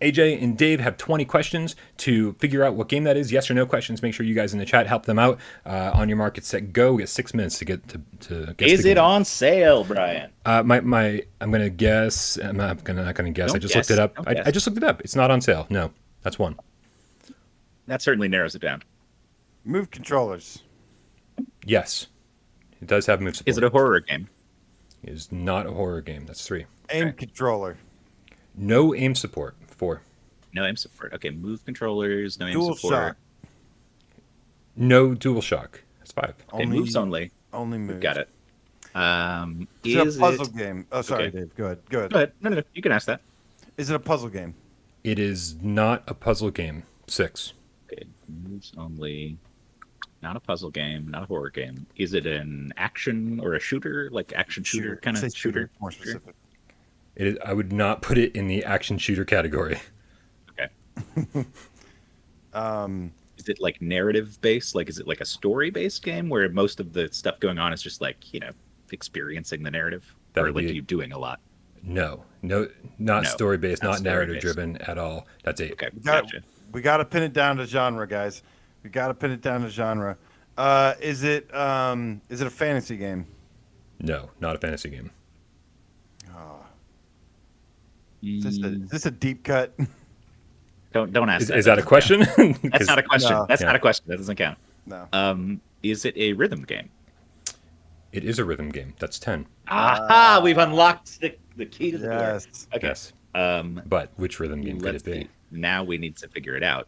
A: AJ and Dave have 20 questions to figure out what game that is. Yes or no questions. Make sure you guess in the chat. Help them out. On your mark, get set, go. We get 6 minutes to get to guess.
C: Is it on sale, Brian?
A: I'm gonna guess. I'm not gonna guess.
C: Don't
A: I just
C: guess.
A: looked it up. I just looked it up. It's not on sale. No, that's one.
C: That certainly narrows it down.
B: Move controllers.
A: Yes, it does have move support.
C: Is it a horror game?
A: It is not a horror game. That's 3.
B: Aim controller.
A: No aim support. 4.
C: No aim support. Okay, move controllers, no aim
B: Dual
C: support.
B: shock.
A: No dual shock. That's 5.
C: Okay, moves only.
B: Only moves.
C: Got it.
B: Is it a puzzle game? Oh, sorry,
C: Okay.
B: Dave. Go ahead.
C: Go ahead. No. You can ask that.
B: Is it a puzzle game?
A: It is not a puzzle game. 6.
C: Okay, moves only. Not a puzzle game. Not a horror game. Is it an action or a shooter? Like action shooter kind
B: Say
C: of shooter?
B: More specific.
A: It is, I would not put it in the action shooter category.
C: Okay.
B: Is
C: Is it like narrative based? Like, is it like a story based game where most of the stuff going on is just like, experiencing the narrative?
A: That
C: or
A: would
C: like
A: be-
C: you doing a lot?
A: No, not
C: No,
A: story based, not
C: not
A: narrative
C: story-based.
A: driven at all. That's 8.
C: Okay,
B: Got-
C: gotcha.
B: We got to pin it down to genre, guys. We got to pin it down to genre. Is it a fantasy game?
A: No, not a fantasy game.
B: Is this a deep cut?
C: Don't ask that.
A: Is that a question?
C: That's not a question.
B: No.
C: That's
A: Yeah.
C: not a question. That doesn't count.
B: No.
C: Is it a rhythm game?
A: It is a rhythm game. That's 10.
C: Aha! We've unlocked the key to the door.
B: Yes.
C: Okay.
A: Yes. But which rhythm game could
C: Let's
A: it be?
C: see. Now we need to figure it out.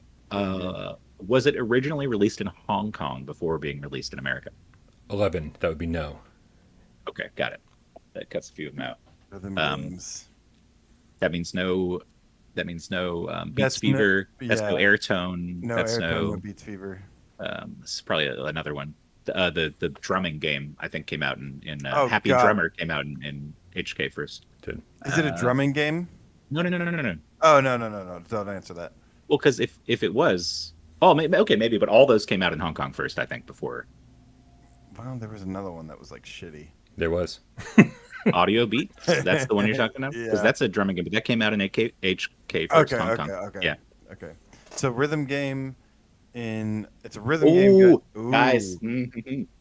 C: Was it originally released in Hong Kong before being released in America?
A: 11. That would be no.
C: Okay, got it. That cuts a few of them out.
B: Rhythm games.
C: That means no. Beats
B: That's
C: Fever. That's no
B: yeah.
C: Airtone.
B: No
C: That's
B: Airtone,
C: no.
B: no Beats Fever.
C: This is probably another one. The drumming game I think came out in
B: Oh,
C: Happy
B: God.
C: Drummer came out in HK first.
A: Did.
B: Is it a drumming game?
C: No.
B: Oh, no. Don't answer that.
C: Well, because if it was, maybe, but all those came out in Hong Kong first, I think, before
B: Well, there was another one that was like shitty.
A: There was.
C: Audio Beat. That's the one you're talking about, because
B: Yeah.
C: that's a drumming game, but that came out in HK first, Hong Kong.
B: Okay.
C: Yeah.
B: Okay. So rhythm game, It's a rhythm game. Ooh.
C: Guys,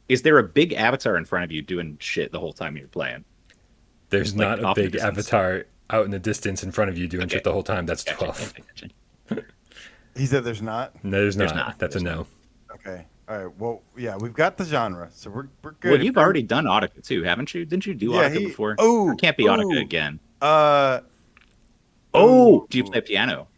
C: is there a big avatar in front of you doing shit the whole time you're playing?
A: There's
C: Like,
A: not a
C: off in the
A: big
C: distance.
A: avatar out in the distance in front of you doing shit the whole time. That's
C: Gotcha,
A: 12.
C: gotcha.
B: He said there's not.
A: No, there's not.
C: not.
A: That's
C: There's
A: a no.
B: Okay. All right. Well, yeah, we've got the genre, so we're good.
C: Well, you've already done Audica too, haven't you? Didn't you do Audica before?
B: Oh,
C: It can't be Audica again.
B: Uh.
C: Oh, do you play piano?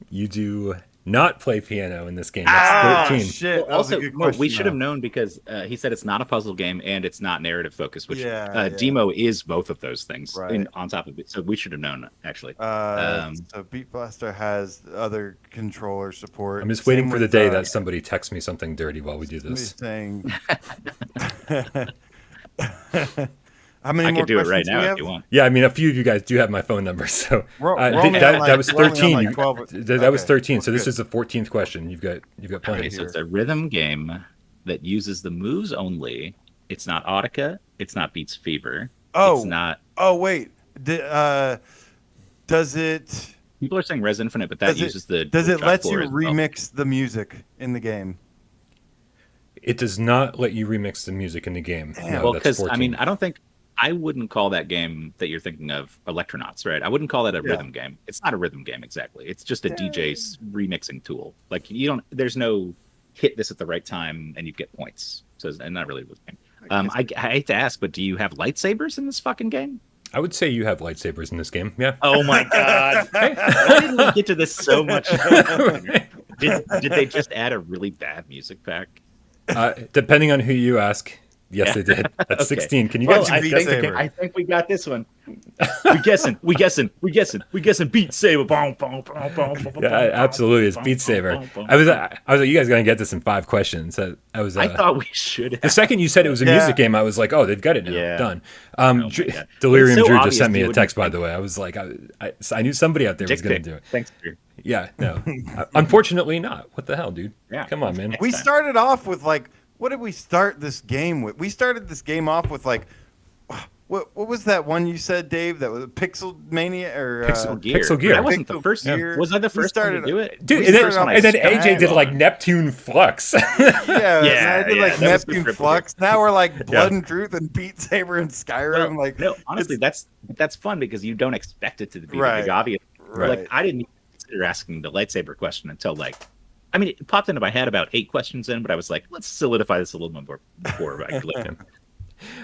A: You do not play piano in this game. That's 13.
B: Shit. That was a
C: Also,
B: good
C: no, we
B: question,
C: should have
B: though.
C: known because he said it's not a puzzle game and it's not narrative focused, which
B: Yeah.
C: Demo is both of those things
B: Right.
C: on top of it. So we should have known actually.
B: So Beat Blaster has other controller support.
A: I'm just waiting
B: Same
A: for the
B: with,
A: day that somebody texts me something dirty while we do this.
B: somebody's saying. How many
C: I
B: more
C: could do it right
B: questions do we
C: now
B: have?
C: if you want.
A: Yeah, I mean, a few of you guys do have my phone number, so
B: We're only
A: that,
B: on,
A: that was
B: we're only on,
A: 13.
B: 12.
A: That was
B: Okay,
A: 13.
B: well,
A: So this
B: good.
A: is the 14th question. You've got plenty.
C: Okay, so it's a rhythm game that uses the moves only. It's not Audica. It's not Beats Fever.
B: Oh.
C: It's not.
B: Oh wait. Does it?
C: People are saying Res Infinite, but that uses the.
B: Does it
C: shot
B: let you
C: floor as well.
B: remix the music in the game?
A: It does not let you remix the music in the game.
B: Damn.
A: No,
C: Well,
A: that's
C: because I
A: 14.
C: mean, I wouldn't call that game that you're thinking of Electronauts, right? I wouldn't call that a rhythm game. It's not a rhythm game exactly. It's just a DJ's remixing tool. Like you don't. There's no hit this at the right time and you get points. So and not really a rhythm game. I hate to ask, but do you have lightsabers in this fucking game?
A: I would say you have lightsabers in this game. Yeah.
C: Oh my god! Why did we get to this so much? Did they just add a really bad music pack?
A: Depending on who you ask, yes, they did. That's
C: Okay.
A: 16. Can you
C: Well,
A: guys
C: I
A: guess
C: think,
A: the game?
C: I think we got this one. We guessing. Beat Saber. Boom, boom, boom, boom, boom,
A: Yeah, absolutely. It's Beat Saber. I was like, you guys gonna get this in 5 questions.
C: I thought we should have.
A: The second you said it was a music game, I was like, oh, they've got it now.
C: Yeah.
A: Done.
C: God.
A: Delirium
C: It's so
A: Drew just
C: obvious
A: sent me
C: you
A: a
C: wouldn't
A: text, by
C: think-
A: the way. I was like, I knew somebody out there was
C: Dick
A: going to
C: pic.
A: do it.
C: Thanks, Drew.
A: Yeah, no. Unfortunately not. What the hell, dude?
C: Yeah.
A: Come on, man.
B: We
C: time.
B: started off with like, what did we start this game with? We started this game off with like, what was that one you said, Dave? That was Pixel Mania or
C: Pixel Gear.
A: Pixel Gear.
C: That wasn't the
B: Pixel
C: first.
B: Gear.
C: Was I the
B: We
C: first one
B: started-
C: to do it?
A: Dude,
C: We
A: and then,
C: started on
A: and then
C: a
A: AJ did like
C: Skylon.
A: Neptune Flux.
B: Yeah,
C: Yeah,
B: I did like
C: that was the
B: Neptune
C: triple
B: Flux. Now we're like Blood and Truth and Beat Saber and Skyrim.
C: Well,
B: like,
C: no, honestly, that's fun because you don't expect it to be
B: Right.
C: big obvious.
B: Right.
C: Like I didn't even consider asking the lightsaber question until like, I mean, it popped into my head about 8 questions in, but I was like, let's solidify this a little more before I click him.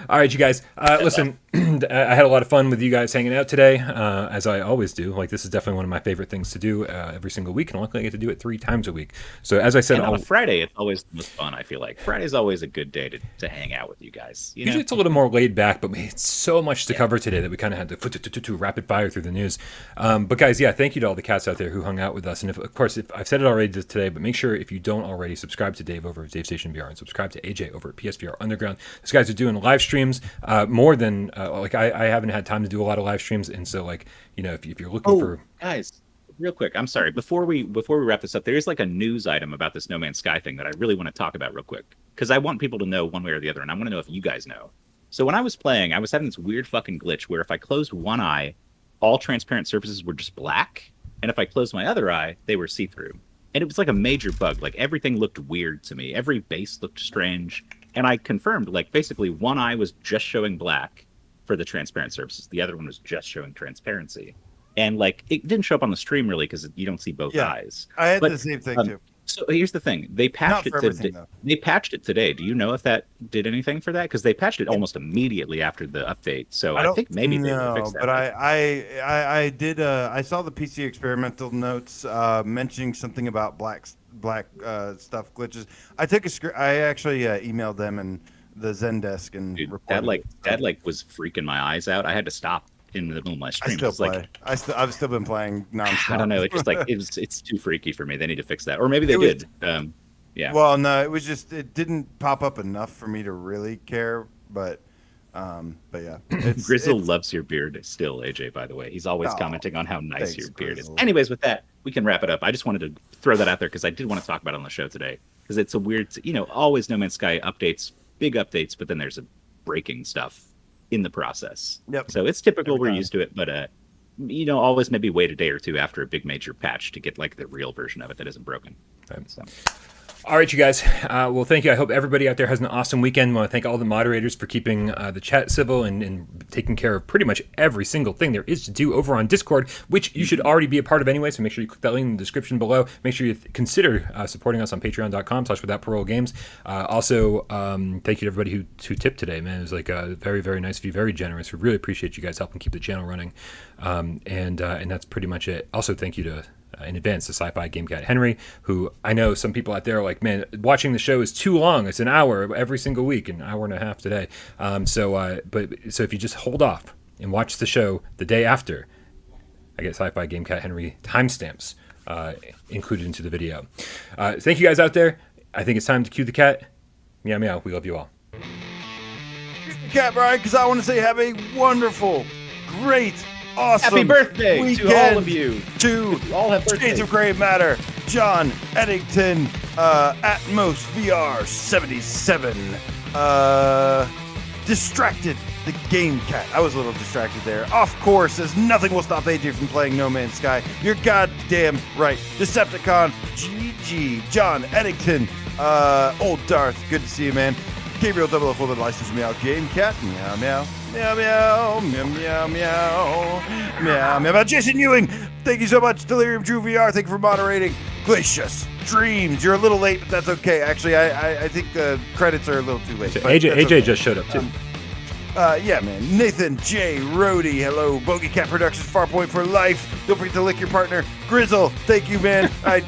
A: All right, you guys. Listen, I had a lot of fun with you guys hanging out today, as I always do. Like, this is definitely one of my favorite things to do every single week, and luckily I get to do it 3 times a week. So, as I said,
C: And on a Friday, it's always the most fun. I feel like Friday's always a good day to hang out with you guys. You know?
A: usually it's a little more laid back, but we had so much to cover today that we kind of had to rapid fire through the news. But guys, yeah, thank you to all the cats out there who hung out with us. And of course, if I've said it already today, but make sure if you don't already, subscribe to Dave over at Dave Station VR and subscribe to AJ over at PSVR Underground. These guys are doing live streams more than like I haven't had time to do a lot of live streams, and so like if you're looking for
C: guys, real quick, I'm sorry. Before we wrap this up, there is like a news item about this No Man's Sky thing that I really want to talk about real quick because I want people to know one way or the other, and I want to know if you guys know. So when I was playing, I was having this weird fucking glitch where if I closed one eye, all transparent surfaces were just black, and if I closed my other eye, they were see-through. And it was like a major bug. Like everything looked weird to me. Every base looked strange. And I confirmed, like basically one eye was just showing black for the transparent surfaces. The other one was just showing transparency. And like it didn't show up on the stream really because you don't see both eyes.
B: I had
C: But,
B: the same thing too.
C: So here's the thing: they patched
B: Not for
C: it.
B: everything, though.
C: They patched it today. Do you know if that did anything for that? Because they patched it almost immediately after the update. So I think maybe they will fix that.
B: But I did. I saw the PC experimental notes mentioning something about black stuff glitches. I took I actually emailed them and the Zendesk and
C: Dude,
B: reported
C: that was freaking my eyes out. I had to stop in the middle of my
B: I
C: stream.
B: still
C: It's
B: play.
C: like
B: I've still been playing nonstop.
C: I don't know. It's just like it's too freaky for me. They need to fix that, or maybe they
B: It was-
C: did. Yeah.
B: Well, no, it was just it didn't pop up enough for me to really care. But yeah,
C: Grizzle loves your beard still, AJ, by the way. He's always
B: Oh,
C: commenting on how nice
B: thanks,
C: your beard
B: Grizzle.
C: is. Anyways, with that, we can wrap it up. I just wanted to throw that out there because I did want to talk about it on the show today. Because it's a weird, always No Man's Sky updates, big updates, but then there's a breaking stuff in the process.
B: Yep.
C: So it's typical.
B: Every
C: We're
B: time.
C: used to it. But always maybe wait a day or two after a big major patch to get like the real version of it that isn't broken.
A: Right.
C: So.
A: All right, you guys. Well, thank you. I hope everybody out there has an awesome weekend. I want to thank all the moderators for keeping the chat civil and taking care of pretty much every single thing there is to do over on Discord, which you should already be a part of anyway. So make sure you click that link in the description below. Make sure you consider supporting us on patreon.com/withoutparole Also, thank you to everybody who tipped today, man. It was like very, very nice of you, very generous. We really appreciate you guys helping keep the channel running. And that's pretty much it. Also, thank you to in advance to Sci-Fi Gamecat Henry, who I know some people out there are like, man, watching the show is too long. It's an hour every single week, an hour and a half today. So if you just hold off and watch the show the day after, I get Sci-Fi Gamecat Henry timestamps included into the video. Thank you guys out there. I think it's time to cue the cat. Meow meow. We love you all.
B: Cat Brian, because I want to say have a wonderful, great, awesome
C: Happy birthday
B: weekend
C: to all of you.
B: To
C: all have
B: Shades
C: birthdays.
B: of Grey Matter, John Eddington, Atmos VR 77, Distracted, the Game Cat. I was a little distracted there. Off course, as nothing will stop AJ from playing No Man's Sky. You're goddamn right. Decepticon, GG, John Eddington, Old Darth, good to see you, man. Gabriel Double F Folded License Meow Game Cat Meow Meow Meow Meow Meow Meow Meow Meow Meow. Jason Ewing, thank you so much. Delirium True VR, thank you for moderating. Glacius Dreams, you're a little late, but that's okay. Actually, I think the credits are a little too late.
A: So
B: but
A: AJ
B: that's okay.
A: just showed up too.
B: Yeah, man. Nathan J. Rody, hello. Bogey Cat Productions, Farpoint for Life. Don't forget to lick your partner. Grizzle, thank you, man. I,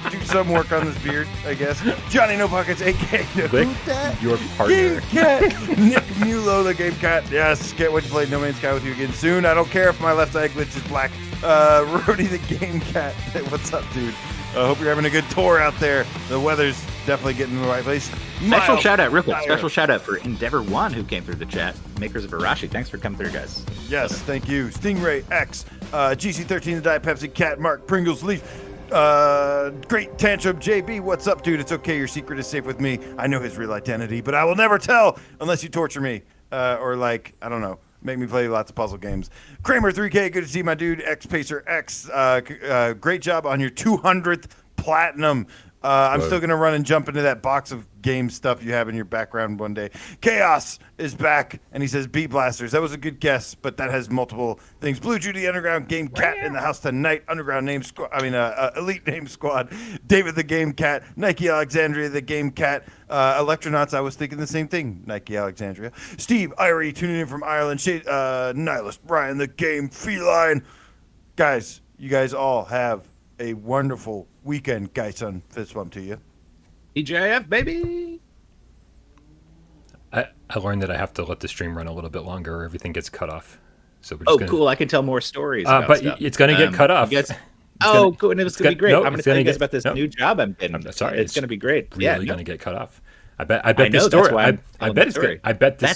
B: do some work on this beard, I guess. Johnny No Pockets, a.k.a.
A: Lick your partner.
B: Game Cat. Nick Mulo, the Game Cat. Yes, can't wait to play No Man's Sky with you again soon. I don't care if my left eye glitch is black. Rody, the Game Cat. Hey, what's up, dude? I hope you're having a good tour out there. The weather's definitely getting in the right place.
C: Special shout out, real quick. Special shout out for Endeavour One, who came through the chat. Makers of Arashi. Thanks for coming through, guys.
B: Yes, thank you. Stingray X, GC13, the Diet Pepsi, Cat, Mark, Pringles, Leaf, Great Tantrum, JB. What's up, dude? It's okay. Your secret is safe with me. I know his real identity, but I will never tell unless you torture me. Or I don't know. Make me play lots of puzzle games. Kramer 3K, good to see my dude. X Pacer X, great job on your 200th platinum. I'm still going to run and jump into that box of game stuff you have in your background one day. Chaos is back, and he says Beat Blasters. That was a good guess, but that has multiple things. Blue Judy Underground Game Cat in the house tonight. Underground name squad. Elite name squad. David the Game Cat. Nike Alexandria the Game Cat. Electronauts. I was thinking the same thing. Nike Alexandria. Steve Irie tuning in from Ireland. Nihilist Brian the Game Feline. Guys, you guys all have a wonderful weekend, guys. Son, fist bump to you.
C: EJF, baby.
A: I learned that I have to let the stream run a little bit longer or everything gets cut off. So we're just
C: Cool. I can tell more stories about
A: but
C: stuff.
A: it's going to get cut off.
C: Cool. And it's going to be great. I'm going to tell you guys about this new job I'm getting.
A: I'm sorry.
C: It's going to be great.
A: Really going to get cut off. I bet
C: I know,
A: the story.
C: that's why I'm
A: I bet it's
C: story.
A: I bet the
C: That's